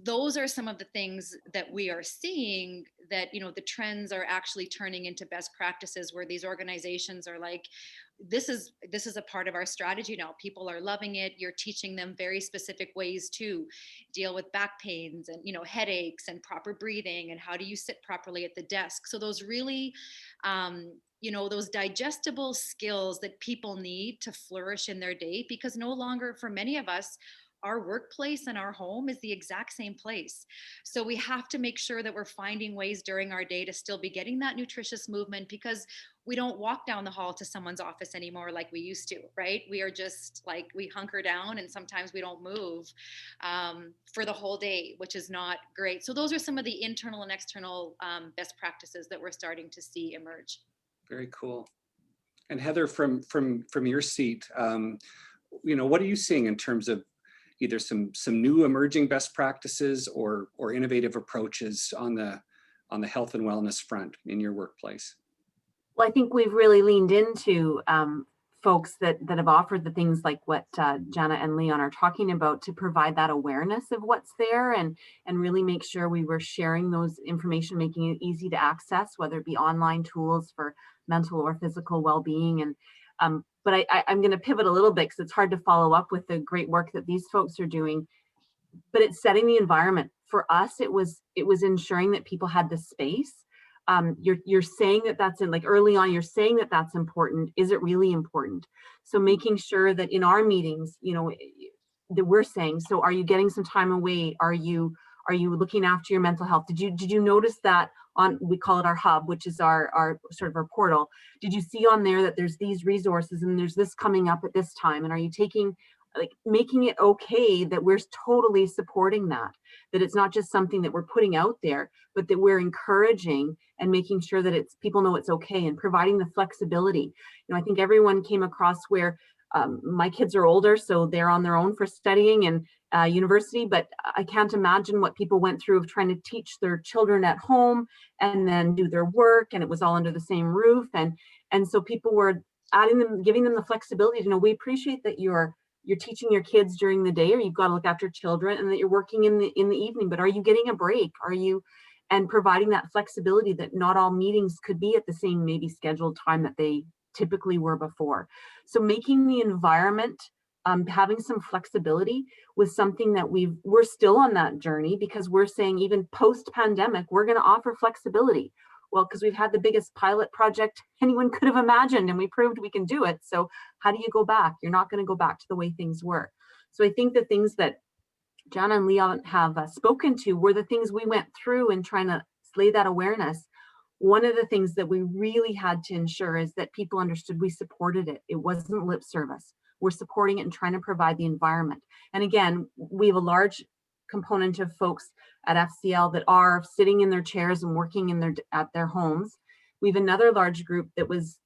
those are some of the things that we are seeing that, the trends are actually turning into best practices where these organizations are like, this is a part of our strategy now. People are loving it. You're teaching them very specific ways to deal with back pains and, headaches and proper breathing and how do you sit properly at the desk. So those really, those digestible skills that people need to flourish in their day, because no longer for many of us, our workplace and our home is the exact same place. So we have to make sure that we're finding ways during our day to still be getting that nutritious movement, because we don't walk down the hall to someone's office anymore like we used to, right? We are just we hunker down, and sometimes we don't move for the whole day, which is not great. So those are some of the internal and external best practices that we're starting to see emerge. Very cool. And Heather, from your seat, what are you seeing in terms of either some new emerging best practices or innovative approaches on the health and wellness front in your workplace? Well, I think we've really leaned into folks that have offered the things like what Jana and Leon are talking about to provide that awareness of what's there and really make sure we were sharing those information, making it easy to access, whether it be online tools for mental or physical well-being. And but I'm going to pivot a little bit because it's hard to follow up with the great work that these folks are doing. But it's setting the environment. For us, it was ensuring that people had the space. You're saying that that's in, like early on, you're saying that that's important. Is it really important? So making sure that in our meetings, that we're saying, so are you getting some time away? Are you looking after your mental health? Did you notice that on, we call it our hub, which is our sort of our portal. Did you see on there that there's these resources and there's this coming up at this time? And are you taking, like, making it okay that we're totally supporting that it's not just something that we're putting out there, but that we're encouraging and making sure that people know it's okay and providing the flexibility. I think everyone came across where my kids are older, so they're on their own for studying and university, but I can't imagine what people went through of trying to teach their children at home and then do their work, and it was all under the same roof. And so people were giving them the flexibility to know, we appreciate that you're teaching your kids during the day, or you've got to look after children, and that you're working in the evening, but are you getting a break? And providing that flexibility that not all meetings could be at the same maybe scheduled time that they typically were before. So making the environment, having some flexibility was something that we're still on that journey, because we're saying even post-pandemic, we're going to offer flexibility. Well, because we've had the biggest pilot project anyone could have imagined, and we proved we can do it. So how do you go back? You're not going to go back to the way things were. So I think the things that Jana and Leon have spoken to were the things we went through in trying to lay that awareness. One of the things that we really had to ensure is that people understood we supported it. It wasn't lip service. We're supporting it and trying to provide the environment. And again, we have a large component of folks at FCL that are sitting in their chairs and working at their homes. We have another large group that was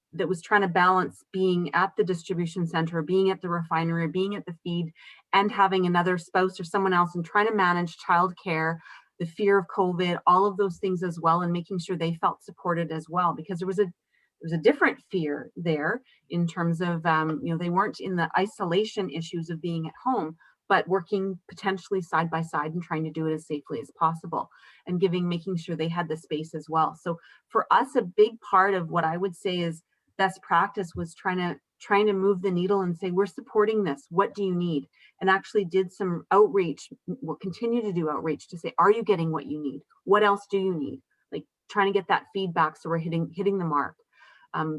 trying to balance being at the distribution center, being at the refinery, being at the feed, and having another spouse or someone else, and trying to manage childcare, the fear of COVID, all of those things as well, and making sure they felt supported as well, because there was a different fear there in terms of they weren't in the isolation issues of being at home, but working potentially side by side and trying to do it as safely as possible, and making sure they had the space as well. So for us, a big part of what I would say is best practice was trying to move the needle and say, we're supporting this. What do you need? And actually did some outreach. We'll continue to do outreach to say, are you getting what you need? What else do you need? Like trying to get that feedback so we're hitting the mark.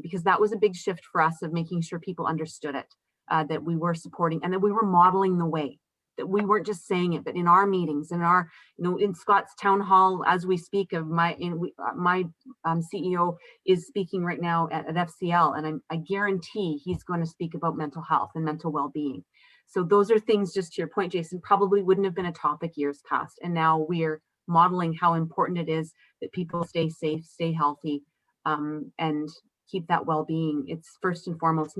Because that was a big shift for us of making sure people understood it, that we were supporting and that we were modeling the way, that we weren't just saying it, but in our meetings, in Scott's town hall, as we speak of my CEO is speaking right now at FCL, and I guarantee he's going to speak about mental health and mental well-being. So those are things, just to your point, Jason, probably wouldn't have been a topic years past. And now we're modeling how important it is that people stay safe, stay healthy, and keep that well-being. It's first and foremost,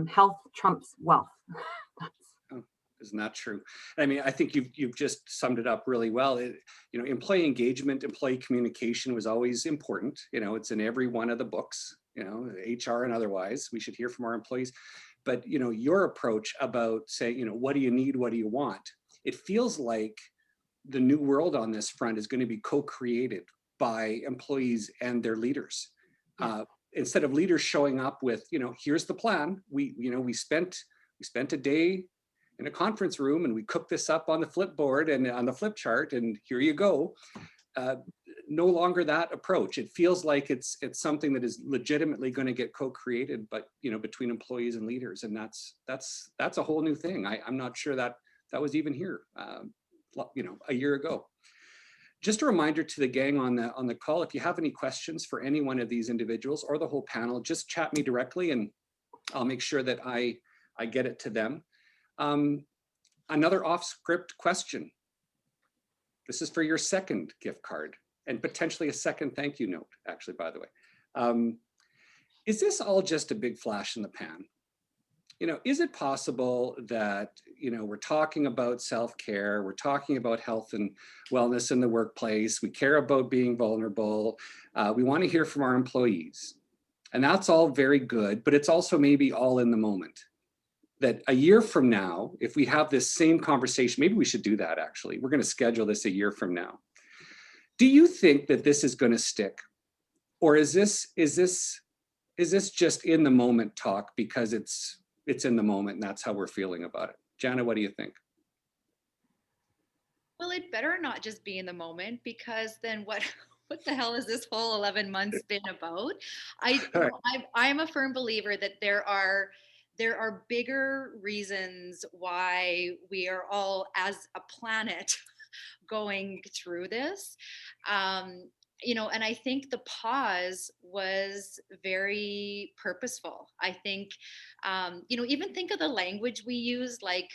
health trumps wealth. Isn't that true? I mean, I think you've just summed it up really well. Employee engagement, employee communication was always important. It's in every one of the books, HR and otherwise. We should hear from our employees. But, your approach about saying, what do you need? What do you want? It feels like the new world on this front is going to be co-created by employees and their leaders. Instead of leaders showing up with, here's the plan. We spent a day in a conference room and we cooked this up on the flipboard and on the flip chart, and here you go. No longer that approach. It feels like it's something that is legitimately going to get co-created, but between employees and leaders, and that's a whole new thing. I'm not sure that was even here, a year ago. Just a reminder to the gang on the call, if you have any questions for any one of these individuals or the whole panel, just chat me directly and I'll make sure that I get it to them. Another off-script question. This is for your second gift card and potentially a second thank you note, actually, by the way. Is this all just a big flash in the pan? is it possible that, we're talking about self-care, we're talking about health and wellness in the workplace, we care about being vulnerable, we want to hear from our employees, and that's all very good, but it's also maybe all in the moment. That a year from now, if we have this same conversation, maybe we should do that actually. We're going to schedule this a year from now. Do you think that this is going to stick? Or is this just in the moment talk because it's in the moment and that's how we're feeling about it? Jana, what do you think? Well, it better not just be in the moment, because then what the hell has this whole 11 months been about? Right. I'm a firm believer that there are bigger reasons why we are all as a planet going through this. And I think the pause was very purposeful. I think, even think of the language we use, like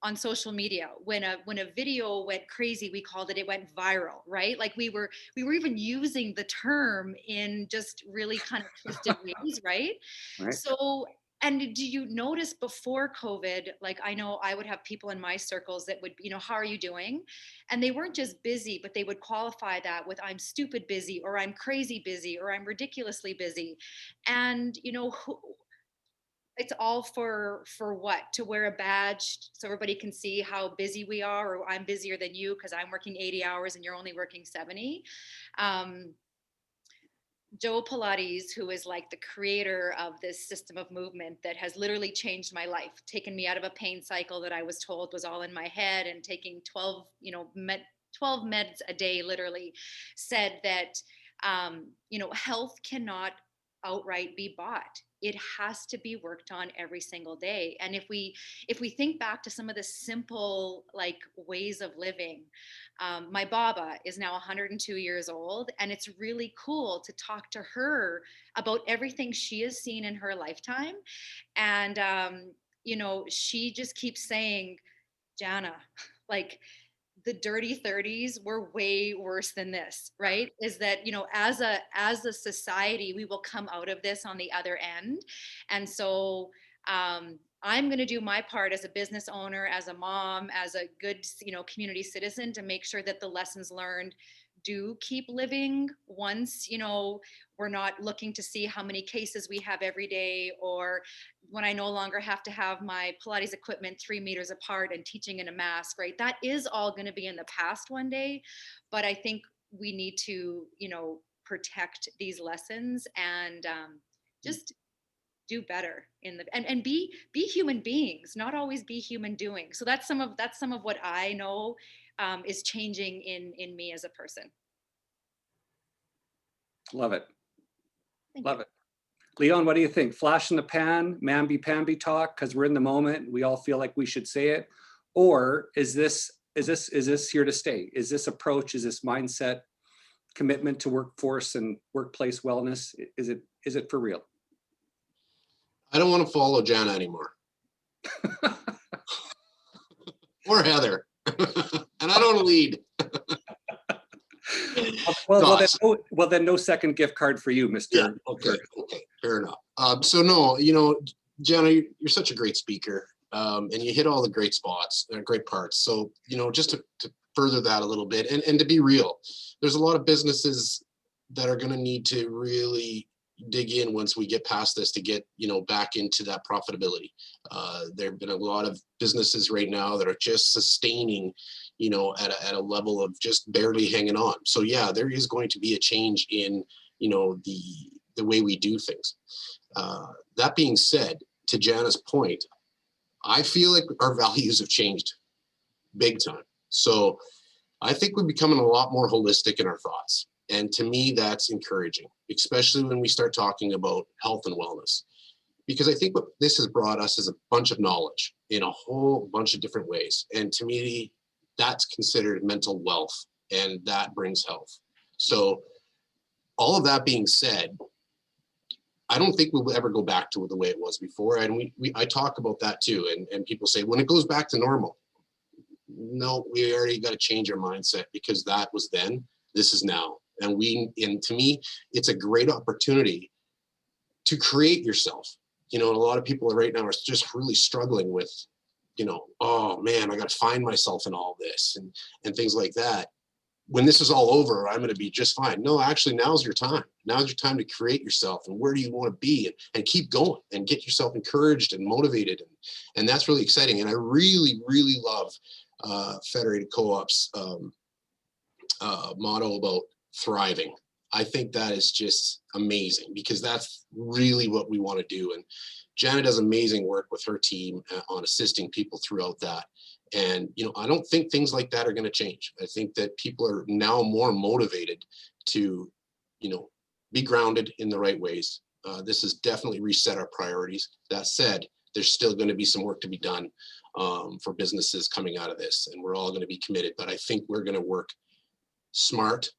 on social media. When a video went crazy, we called it went viral, right? Like we were even using the term in just really kind of twisted ways, right? Right. So, and do you notice before COVID, like I know I would have people in my circles that would, how are you doing? And they weren't just busy, but they would qualify that with I'm stupid busy, or I'm crazy busy, or I'm ridiculously busy. And, it's all for what? To wear a badge so everybody can see how busy we are, or I'm busier than you because I'm working 80 hours and you're only working 70. Joe Pilates, who is like the creator of this system of movement that has literally changed my life, taken me out of a pain cycle that I was told was all in my head, and taking 12 meds a day, literally, said that, health cannot outright be bought. It has to be worked on every single day. And if we think back to some of the simple like ways of living, my Baba is now 102 years old, and it's really cool to talk to her about everything she has seen in her lifetime. And, she just keeps saying, Jana, like, the dirty 30s were way worse than this, right? Is that, as a society, we will come out of this on the other end. And so, I'm going to do my part as a business owner, as a mom, as a good, community citizen, to make sure that the lessons learned do keep living once, we're not looking to see how many cases we have every day, or when I no longer have to have my Pilates equipment 3 meters apart and teaching in a mask, right? That is all going to be in the past one day. But I think we need to, protect these lessons, and just do better and be human beings, not always be human doing. So that's some of what I know is changing in me as a person. Love it. Thank Love you. it. Leon, what do you think? Flash in the pan, mamby-pamby talk because we're in the moment, we all feel like we should say it? Or is this here to stay? Is this approach, is this mindset, commitment to workforce and workplace wellness, is it for real? I don't want to follow Jana anymore. Or Heather. And I don't want to lead. Well, then no second gift card for you, Mr. Yeah, okay, fair enough. So no, Jana, you're such a great speaker, and you hit all the great spots, great parts. So, just to further that a little bit, and to be real, there's a lot of businesses that are going to need to really dig in once we get past this to get, back into that profitability. There have been a lot of businesses right now that are just sustaining, at a level of just barely hanging on. So yeah, there is going to be a change in, the way we do things. That being said, to Jana's point, I feel like our values have changed big time. So I think we're becoming a lot more holistic in our thoughts. And to me, that's encouraging, especially when we start talking about health and wellness. Because I think what this has brought us is a bunch of knowledge in a whole bunch of different ways. And to me, that's considered mental wealth, and that brings health. So all of that being said, I don't think we'll ever go back to the way it was before. And I talk about that too. And people say, when it goes back to normal, no, we already got to change our mindset, because that was then, this is now. And to me, it's a great opportunity to create yourself, you know, a lot of people right now are just really struggling with, you know, oh man, I got to find myself in all this and things like that. When this is all over, I'm going to be just fine. No, actually, now's your time. Now's your time to create yourself and where do you want to be, and keep going and get yourself encouraged and motivated. And that's really exciting. And I really, really love Federated Co-op's motto about thriving. I think that is just amazing, because that's really what we want to do. And Janet does amazing work with her team on assisting people throughout that. And, you know, I don't think things like that are going to change. I think that people are now more motivated to, you know, be grounded in the right ways. This has definitely reset our priorities. That said, there's still going to be some work to be done for businesses coming out of this, and we're all going to be committed. But I think we're going to work smart.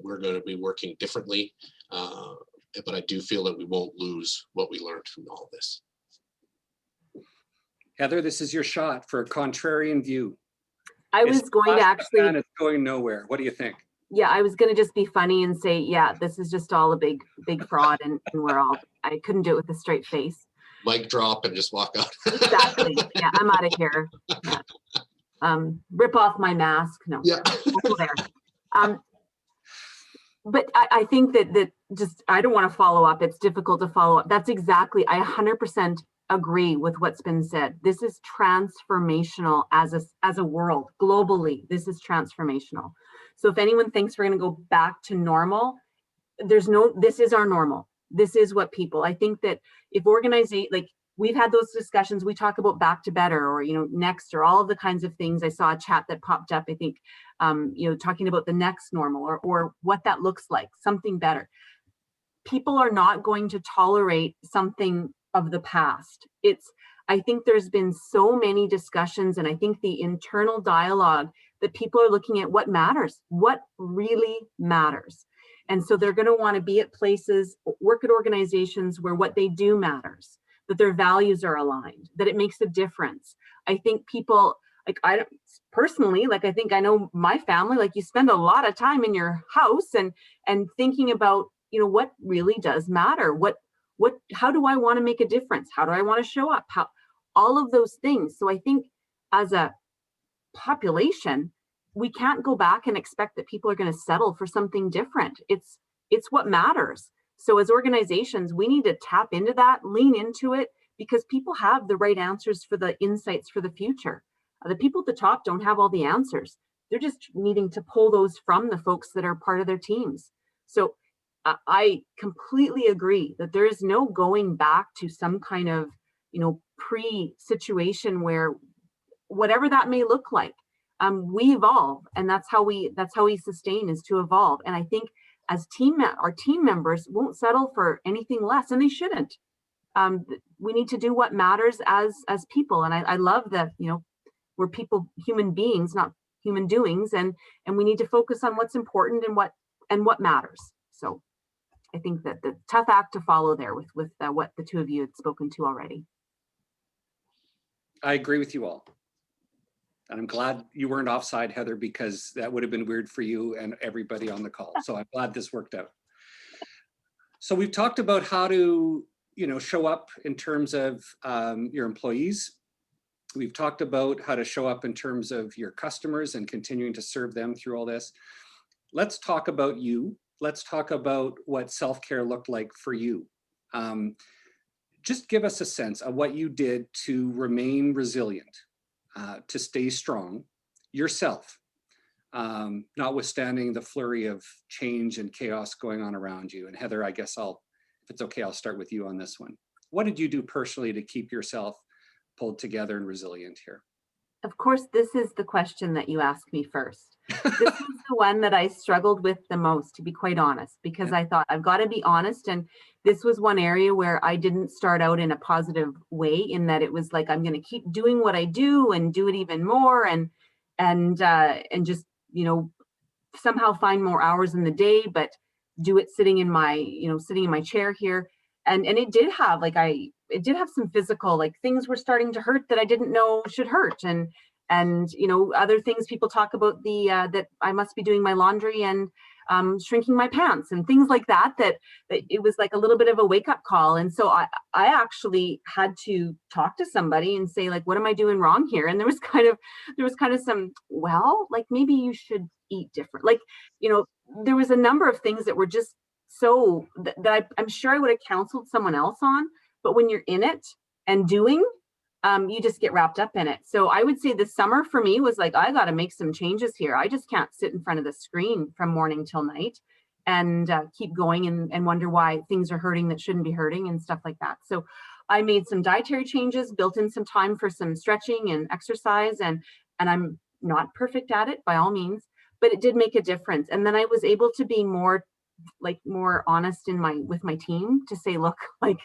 We're going to be working differently. But I do feel that we won't lose what we learned from all of this. Heather, this is your shot for a contrarian view. I was going to actually, and it's going nowhere. What do you think? yeah, I was going to just be funny and say, yeah, this is just all a big fraud, and we're all, I couldn't do it with a straight face. Mic drop and just walk out. Exactly. Yeah, I'm out of here. Yeah. Rip off my mask. No. Yeah. We'll go there. But I think that just, I don't want to follow up. It's difficult to follow up. That's exactly, I 100% agree with what's been said. This is transformational as a world, globally. This is transformational. So if anyone thinks we're going to go back to normal, this is our normal. This is what people, I think that if like we've had those discussions, we talk about back to better, or, you know, next, or all of the kinds of things. I saw a chat that popped up, I think, you know, talking about the next normal, or what that looks like, something better. People are not going to tolerate something of the past. I think there's been so many discussions, and I think the internal dialogue that people are looking at what matters, what really matters. And so they're going to want to be at places, work at organizations where what they do matters, that their values are aligned, that it makes a difference. I think people, like, I don't personally, like, I think I know my family, like, you spend a lot of time in your house and thinking about, you know, what really does matter. How do I want to make a difference? How do I want to show up? All of those things. So I think as a population, we can't go back and expect that people are going to settle for something different. It's what matters. So as organizations, we need to tap into that, lean into it, because people have the right answers for the insights for the future. The people at the top don't have all the answers. They're just needing to pull those from the folks that are part of their teams. So I completely agree that there is no going back to some kind of, you know, pre-situation where whatever that may look like, we evolve, and that's how we sustain, is to evolve. And I think as our team members won't settle for anything less, and they shouldn't. We need to do what matters as people. And I love that, you know, we're people, human beings, not human doings, and we need to focus on what's important and what matters. So I think that the tough act to follow there with what the two of you had spoken to already. I agree with you all. And I'm glad you weren't offside, Heather, because that would have been weird for you and everybody on the call. So I'm glad this worked out. So we've talked about how to, you know, show up in terms of your employees. We've talked about how to show up in terms of your customers and continuing to serve them through all this. Let's talk about you. Let's talk about what self-care looked like for you. Just give us a sense of what you did to remain resilient, to stay strong yourself, notwithstanding the flurry of change and chaos going on around you. And Heather, I guess if it's okay, I'll start with you on this one. What did you do personally to keep yourself pulled together and resilient here? Of course, this is the question that you asked me first. This is the one that I struggled with the most, to be quite honest, because I thought I've got to be honest. And this was one area where I didn't start out in a positive way, in that it was like, I'm going to keep doing what I do and do it even more, and just, you know, somehow find more hours in the day, but do it sitting in my chair here. And it did have it did have some physical, like, things were starting to hurt that I didn't know should hurt. And, you know, other things people talk about, that I must be doing my laundry and shrinking my pants and things like that, that it was like a little bit of a wake-up call. And so I actually had to talk to somebody and say, like, what am I doing wrong here? And there was kind of some, well, like, maybe you should eat different. Like, there was a number of things that were just so that I'm sure I would have counseled someone else on, but when you're in it and doing, you just get wrapped up in it. So I would say this summer for me was like, I got to make some changes here. I just can't sit in front of the screen from morning till night and keep going and wonder why things are hurting that shouldn't be hurting and stuff like that. So I made some dietary changes, built in some time for some stretching and exercise, and I'm not perfect at it by all means, but it did make a difference. And then I was able to be more honest with my team to say, look, like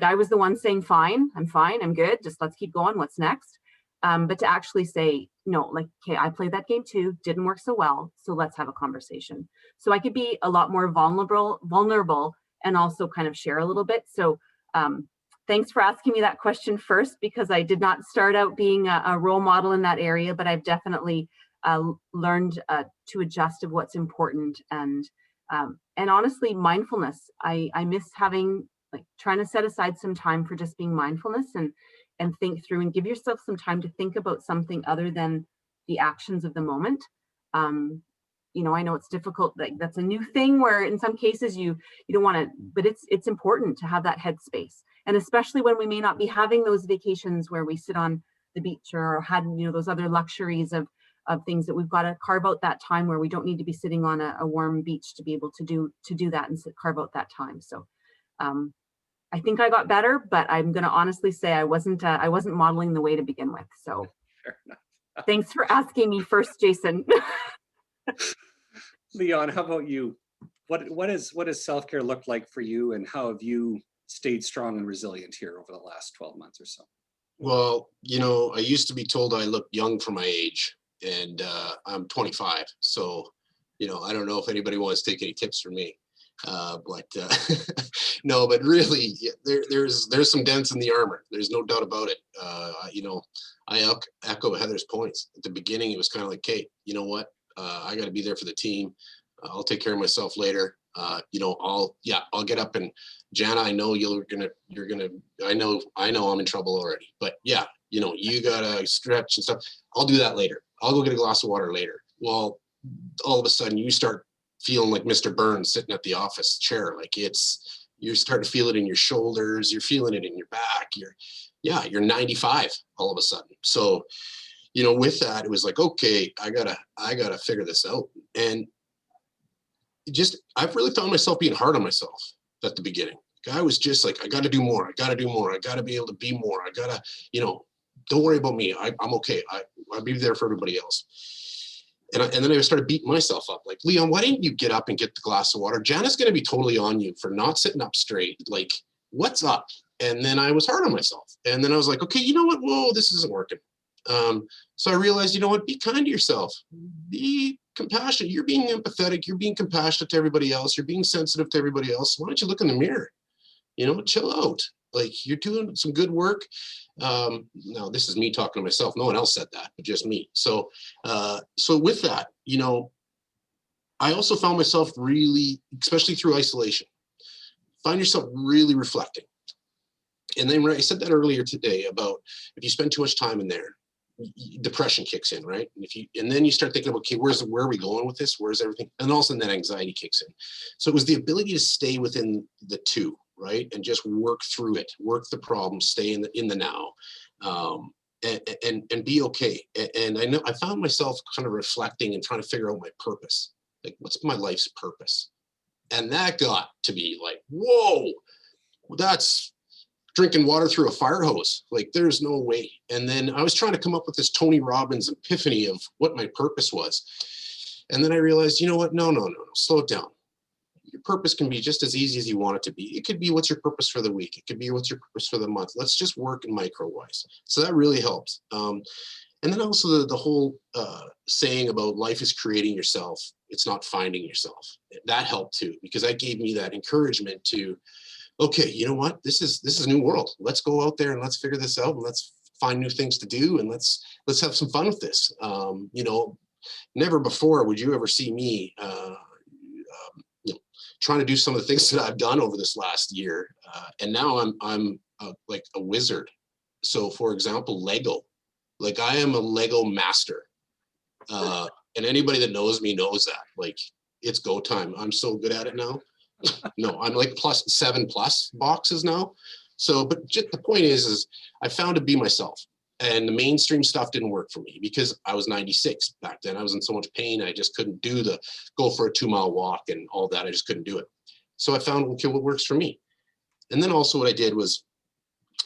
I was the one saying, I'm fine, I'm good, just let's keep going, what's next? But to actually say, no, like, okay, I played that game too, didn't work so well, so let's have a conversation. So I could be a lot more vulnerable and also kind of share a little bit. So thanks for asking me that question first, because I did not start out being a role model in that area, but I've definitely learned to adjust of what's important. And honestly, mindfulness, I miss having, like, trying to set aside some time for just being mindfulness and think through and give yourself some time to think about something other than the actions of the moment. I know it's difficult, like that's a new thing where in some cases you don't want to, but it's important to have that headspace. And especially when we may not be having those vacations where we sit on the beach or had, those other luxuries of things, that we've got to carve out that time where we don't need to be sitting on a warm beach to be able to do that and carve out that time. So I think I got better, but I'm going to honestly say I wasn't modeling the way to begin with. So thanks for asking me first, Jason. Leon, how about you? What does self-care look like for you, and how have you stayed strong and resilient here over the last 12 months or so? Well, I used to be told I look young for my age, and I'm 25. So, I don't know if anybody wants to take any tips from me. But no, but really, there's some dents in the armor. There's no doubt about it. I echo Heather's points. At the beginning, it was kind of like, Kate, you know what? I got to be there for the team. I'll take care of myself later. I'll get up, and Jana, I know I know I'm in trouble already, but yeah, you gotta stretch and stuff. I'll do that later. I'll go get a glass of water later. Well, all of a sudden you start feeling like Mr. Burns sitting at the office chair. Like you're starting to feel it in your shoulders. You're feeling it in your back. You're 95 all of a sudden. So, with that, it was like, okay, I gotta figure this out. And I've really found myself being hard on myself at the beginning. I was just like, I got to do more. I got to do more. I got to be able to be more. I got to, don't worry about me. I'm okay. I'll be there for everybody else. And then I started beating myself up. Like, Leon, why didn't you get up and get the glass of water? Jana's going to be totally on you for not sitting up straight. Like, what's up? And then I was hard on myself. And then I was like, okay, you know what? Whoa, this isn't working. So I realized, be kind to yourself. Be compassionate. You're being empathetic. You're being compassionate to everybody else. You're being sensitive to everybody else. Why don't you look in the mirror? Chill out. Like, you're doing some good work. Now this is me talking to myself. No one else said that, but just me. So with that, I also found myself really, especially through isolation, find yourself really reflecting. And then when I said that earlier today about if you spend too much time in there, depression kicks in, right? And then you start thinking about, okay, where are we going with this? Where's everything? And all of a sudden that anxiety kicks in. So it was the ability to stay within the two, right? And just work through it, work the problem, stay in the now, and be okay. And I found myself kind of reflecting and trying to figure out my purpose. Like, what's my life's purpose? And that got to be like, whoa, that's drinking water through a fire hose. Like, there's no way. And then I was trying to come up with this Tony Robbins epiphany of what my purpose was. And then I realized, you know what? No, slow it down. Your purpose can be just as easy as you want it to be. It could be what's your purpose for the week. It could be what's your purpose for the month. Let's just work in micro-wise. So that really helps. And then also the whole saying about life is creating yourself. It's not finding yourself. That helped too, because that gave me that encouragement to, okay, you know what? This is a new world. Let's go out there and let's figure this out, and let's find new things to do, and let's have some fun with this. Never before would you ever see me trying to do some of the things that I've done over this last year. And now I'm like a wizard. So for example, Lego, like I am a Lego master. And anybody that knows me knows that, like, it's go time. I'm so good at it now. No, I'm like +7+ boxes now. So, but just the point is I found to be myself, and the mainstream stuff didn't work for me because I was 96 back then. I was in so much pain. I just couldn't do the go for a 2-mile walk and all that. I just couldn't do it. So I found, okay, what works for me. And then also what I did was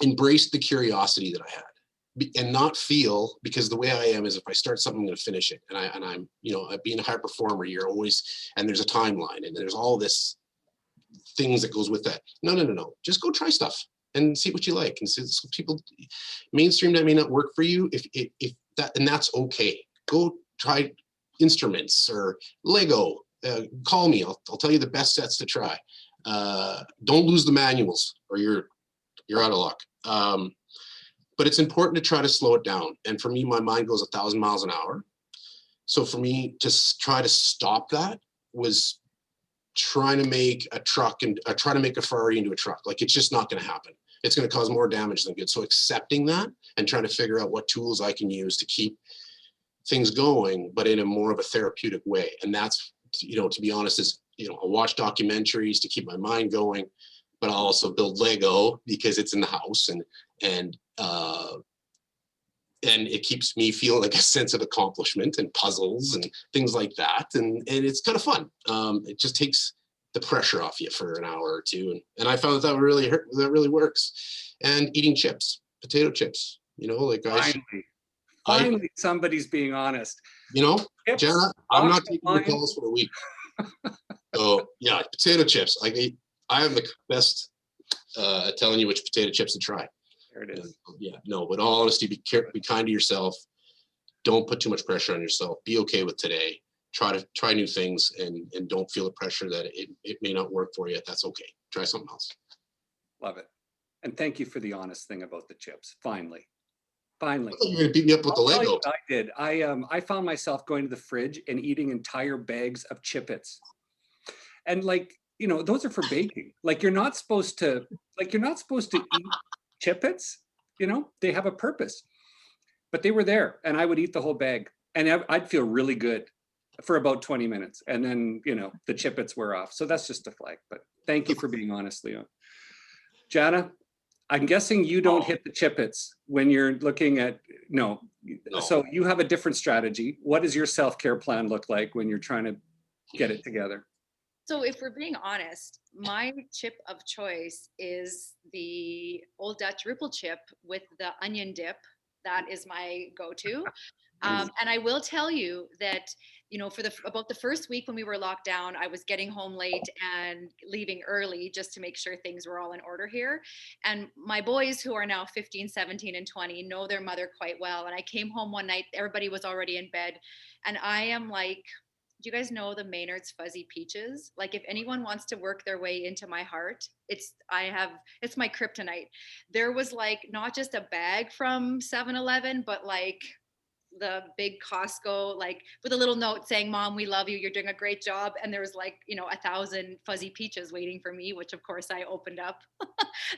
embrace the curiosity that I had. And not feel, because the way I am is if I start something, I'm going to finish it. And I'm, you know, being a high performer, you're always, and there's a timeline and there's all this things that goes with that. No. Just go try stuff and see what you like. And see, people, mainstream that may not work for you. If that, and that's okay. Go try instruments or Lego. Call me. I'll tell you the best sets to try. Don't lose the manuals or you're out of luck. But it's important to try to slow it down. And for me, my mind goes 1,000 miles an hour. So for me to try to stop that was trying to make a truck and try to make a Ferrari into a truck. Like, it's just not going to happen. It's going to cause more damage than good. So accepting that and trying to figure out what tools I can use to keep things going, but in a more of a therapeutic way. And that's, you know, to be honest, is, you know, I watch documentaries to keep my mind going, but I also build Lego because it's in the house and it keeps me feeling like a sense of accomplishment and puzzles and things like that. And it's kind of fun. It just takes the pressure off you for an hour or two. And I found that really works. And eating chips, potato chips, you know, like Finally, somebody's being honest. You know, Chips, Jenna, I'm not taking wine. your calls for a week. So yeah, potato chips. I am the best at telling you which potato chips to try. There it is. Yeah, no, but in all honesty, be kind to yourself. Don't put too much pressure on yourself. Be okay with today. Try new things and don't feel the pressure that it may not work for you. That's okay. Try something else. Love it. And thank you for the honest thing about the chips. Finally. I thought you were gonna beat me up with the I'll tell you Lego. what I did. I found myself going to the fridge and eating entire bags of Chip-Its. And like, you know, those are for baking. Like you're not supposed to eat Chip-Its, you know, they have a purpose. But they were there and I would eat the whole bag and I'd feel really good for about 20 minutes. And then, you know, the Chip-Its were off. So that's just a flag. But thank you for being honest, Leon. Jana, I'm guessing you don't hit the Chip-Its when you're looking at, no. So you have a different strategy. What does your self-care plan look like when you're trying to get it together? So if we're being honest, my chip of choice is the Old Dutch Ripple chip with the onion dip. That is my go-to. And I will tell you that, you know, for about the first week when we were locked down, I was getting home late and leaving early just to make sure things were all in order here. And my boys, who are now 15, 17, and 20, know their mother quite well. And I came home one night, everybody was already in bed. And I am like, do you guys know the Maynard's Fuzzy Peaches? Like, if anyone wants to work their way into my heart, it's my kryptonite. There was like not just a bag from 7-Eleven, but like the big Costco, like with a little note saying, "Mom, we love you. You're doing a great job." And there was like, you know, 1,000 fuzzy peaches waiting for me, which of course I opened up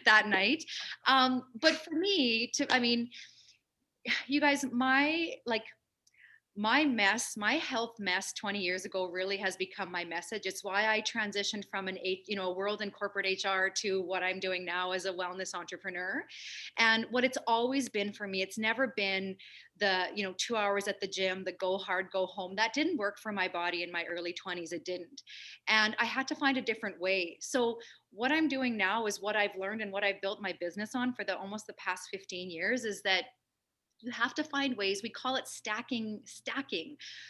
that night. But for me you guys, my health mess 20 years ago really has become my message. It's why I transitioned from a world in corporate HR to what I'm doing now as a wellness entrepreneur. And what it's always been for me, it's never been the, 2 hours at the gym, the go hard, go home. That didn't work for my body in my early 20s. It didn't. And I had to find a different way. So what I'm doing now is what I've learned and what I've built my business on for almost the past 15 years is that you have to find ways. We call it stacking.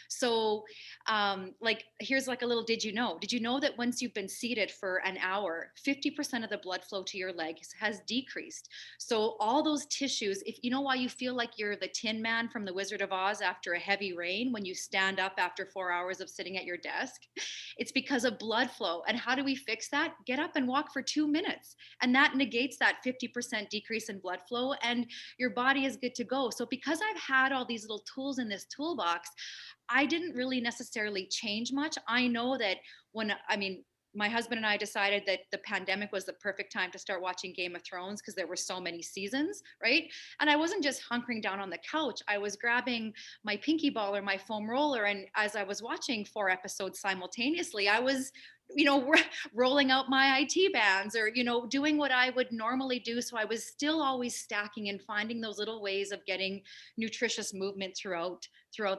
So here's like a little, did you know that once you've been seated for an hour, 50% of the blood flow to your legs has decreased? So all those tissues, if you know why you feel like you're the Tin Man from the Wizard of Oz after a heavy rain, when you stand up after 4 hours of sitting at your desk, it's because of blood flow. And how do we fix that? Get up and walk for 2 minutes. And that negates that 50% decrease in blood flow and your body is good to go. So because I've had all these little tools in this toolbox, I didn't really necessarily change much. I know that my husband and I decided that the pandemic was the perfect time to start watching Game of Thrones because there were so many seasons, right? And I wasn't just hunkering down on the couch. I was grabbing my pinky ball or my foam roller. And as I was watching 4 episodes simultaneously, I was, rolling out my IT bands or, doing what I would normally do. So I was still always stacking and finding those little ways of getting nutritious movement throughout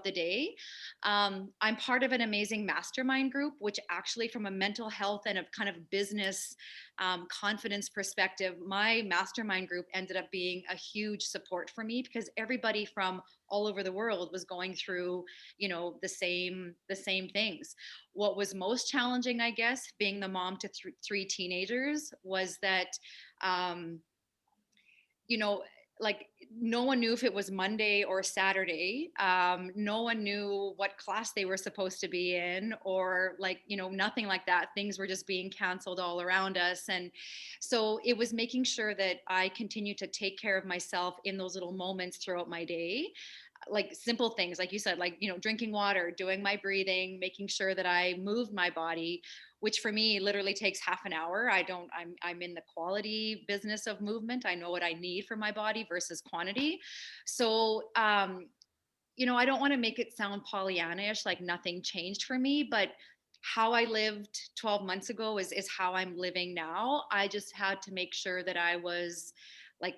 the day. I'm part of an amazing mastermind group, which actually from a mental health and a kind of business confidence perspective, my mastermind group ended up being a huge support for me because everybody from all over the world was going through, the same things. What was most challenging, I guess, being the mom to 3 teenagers was that, you know, like no one knew if it was Monday or Saturday. No one knew what class they were supposed to be in or nothing like that. Things were just being canceled all around us. And so it was making sure that I continued to take care of myself in those little moments throughout my day, like simple things like you said, like drinking water, doing my breathing, making sure that I moved my body, which for me literally takes half an hour. I'm in the quality business of movement. I know what I need for my body versus quantity. So I don't want to make it sound Pollyanna-ish, like nothing changed for me, but how I lived 12 months ago is how I'm living now. I just had to make sure that I was like,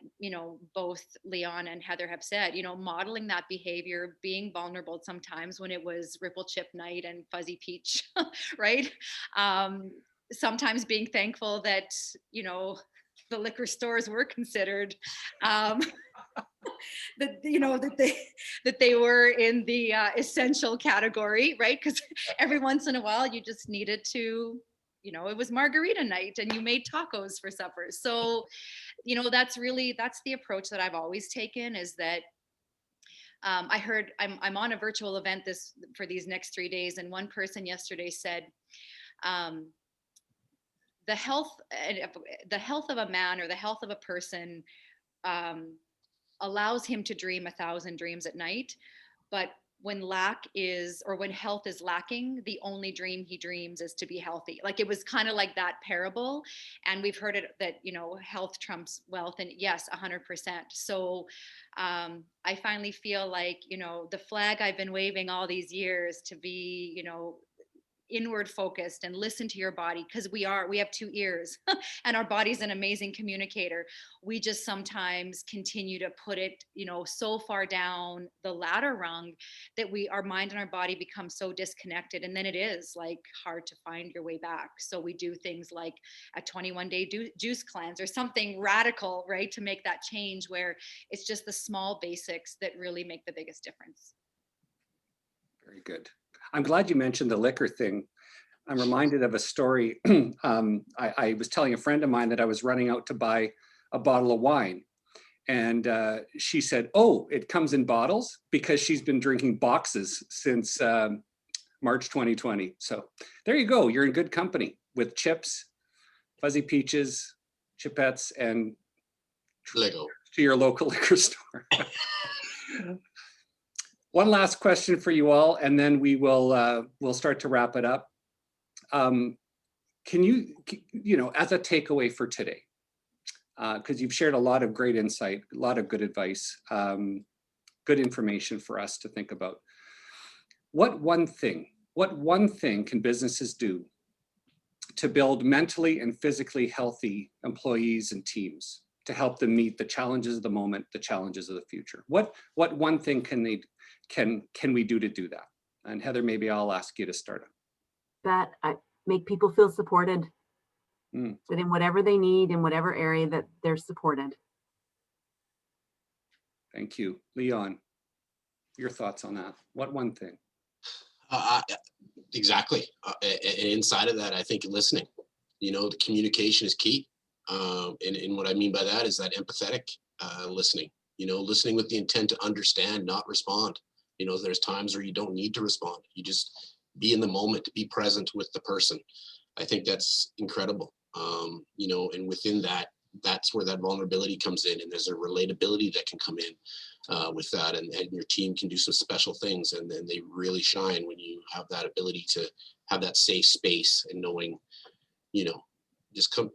both Leon and Heather have said, modeling that behavior, being vulnerable sometimes when it was ripple chip night and fuzzy peach, right? Sometimes being thankful that, the liquor stores were considered, that they were in the essential category, right? Because every once in a while you just needed to, it was margarita night and you made tacos for supper. So, that's the approach that I've always taken, is that I heard I'm on a virtual event for these next 3 days, and one person yesterday said, the health of a man or the health of a person allows him to dream 1,000 dreams at night, but when health is lacking, the only dream he dreams is to be healthy. Like it was kind of like that parable. And we've heard it that, health trumps wealth, and yes, 100%. So I finally feel like, the flag I've been waving all these years to be, inward focused and listen to your body, because we have 2 ears and our body's an amazing communicator. We just sometimes continue to put it, so far down the ladder rung that our mind and our body become so disconnected, and then it is like hard to find your way back. So we do things like a 21-day juice cleanse or something radical, right, to make that change, where it's just the small basics that really make the biggest difference. Very good. I'm glad you mentioned the liquor thing. I'm reminded of a story. I was telling a friend of mine that I was running out to buy a bottle of wine. And she said, oh, it comes in bottles, because she's been drinking boxes since March 2020. So there you go. You're in good company with chips, fuzzy peaches, chipettes, and Lego to your local liquor store. One last question for you all, and then we'll start to wrap it up. Can you, as a takeaway for today, because you've shared a lot of great insight, a lot of good advice, good information for us to think about. What one thing can businesses do to build mentally and physically healthy employees and teams to help them meet the challenges of the moment, the challenges of the future? What one thing can we do to do that? And Heather, maybe I'll ask you to start. That make people feel supported, that in whatever they need, in whatever area, that they're supported. Thank you. Leon, your thoughts on that? What one thing? Exactly. Inside of that, I think listening, the communication is key. And what I mean by that is that empathetic listening, listening with the intent to understand, not respond. There's times where you don't need to respond. You just be in the moment, be present with the person. I think that's incredible. And within that, that's where that vulnerability comes in, and there's a relatability that can come in with that, and your team can do some special things, and then they really shine when you have that ability to have that safe space and knowing you know, just come,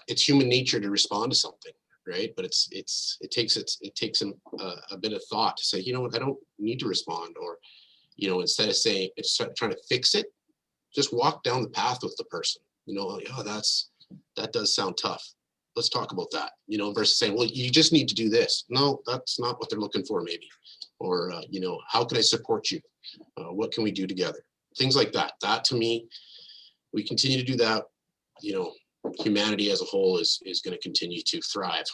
it's human nature to respond to something, right? But it takes a bit of thought to say, you know what, I don't need to respond, or, you know, instead of saying, trying to fix it, just walk down the path with the person, you know, oh, that does sound tough. Let's talk about that, you know, versus saying, well, you just need to do this. No, that's not what they're looking for, maybe. Or, you know, how can I support you? What can we do together? Things like that. That, to me, we continue to do that, you know, humanity as a whole is going to continue to thrive.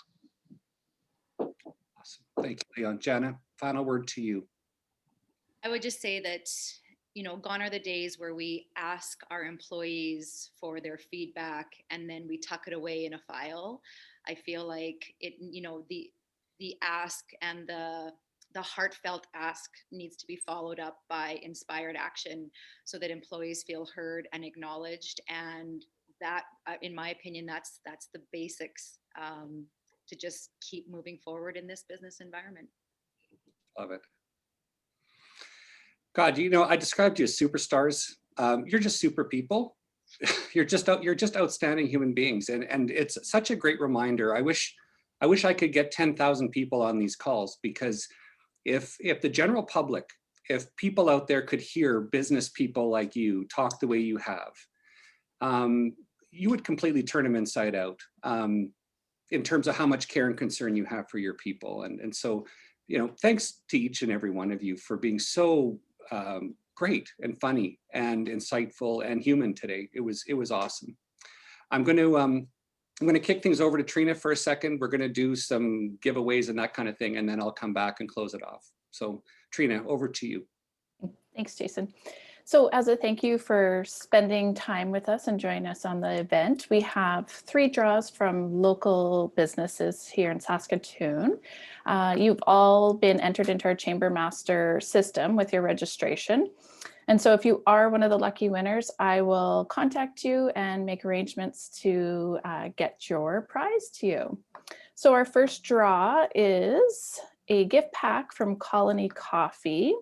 Awesome. Thank you, Leon. Jana, final word to you. I would just say that, you know, gone are the days where we ask our employees for their feedback and then we tuck it away in a file. I feel like it, you know, the ask and the heartfelt ask needs to be followed up by inspired action so that employees feel heard and acknowledged. And that, in my opinion, that's the basics to just keep moving forward in this business environment. Love it. God, you know, I described you as superstars. You're just super people. You're just outstanding human beings, and it's such a great reminder. I wish I could get 10,000 people on these calls, because if the general public, if people out there could hear business people like you talk the way you have, you would completely turn them inside out in terms of how much care and concern you have for your people. And so, you know, thanks to each and every one of you for being so great and funny and insightful and human today. It was awesome. I'm going to kick things over to Trina for a second. We're going to do some giveaways and that kind of thing, and then I'll come back and close it off. So Trina, over to you. Thanks, Jason. So as a thank you for spending time with us and joining us on the event, we have 3 draws from local businesses here in Saskatoon. You've all been entered into our Chamber Master system with your registration. And so if you are one of the lucky winners, I will contact you and make arrangements to get your prize to you. So our first draw is a gift pack from Colony Coffee.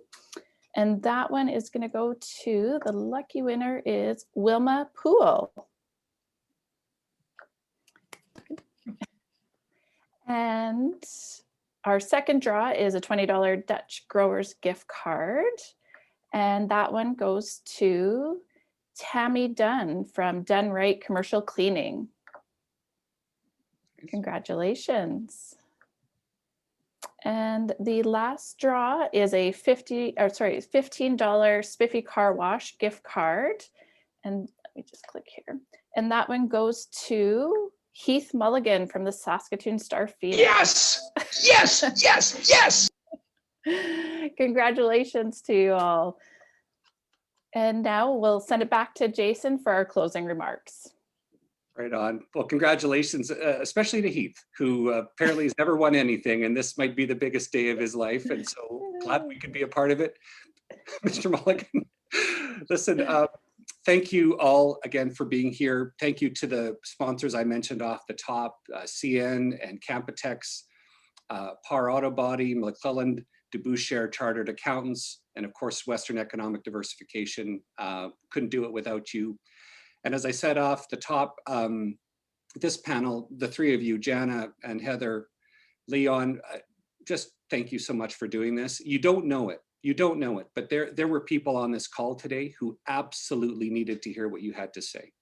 And that one is going to go to, the lucky winner is Wilma Poole. And our second draw is a $20 Dutch Growers gift card. And that one goes to Tammy Dunn from Dunn Wright Commercial Cleaning. Congratulations. And the last draw is a $15 Spiffy Car Wash gift card. And let me just click here. And that one goes to Heath Mulligan from the Saskatoon Star Phoenix. Yes, yes, yes, yes. Congratulations to you all. And now we'll send it back to Jason for our closing remarks. Right on. Well, congratulations, especially to Heath, who apparently has never won anything, and this might be the biggest day of his life. And so glad we could be a part of it. Mr. Mulligan, listen, thank you all again for being here. Thank you to the sponsors I mentioned off the top, CN and Campitex, Par Auto Body, McClelland, DeBoucher Chartered Accountants, and of course, Western Economic Diversification. Couldn't do it without you. And as I said off the top, this panel, the 3 of you, Jana and Heather, Leon, just thank you so much for doing this. You don't know it. You don't know it, but there were people on this call today who absolutely needed to hear what you had to say.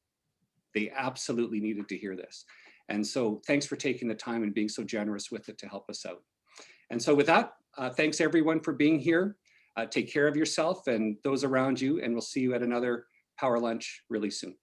They absolutely needed to hear this. And so thanks for taking the time and being so generous with it to help us out. And so with that, thanks everyone for being here. Take care of yourself and those around you, and we'll see you at another Power Lunch really soon.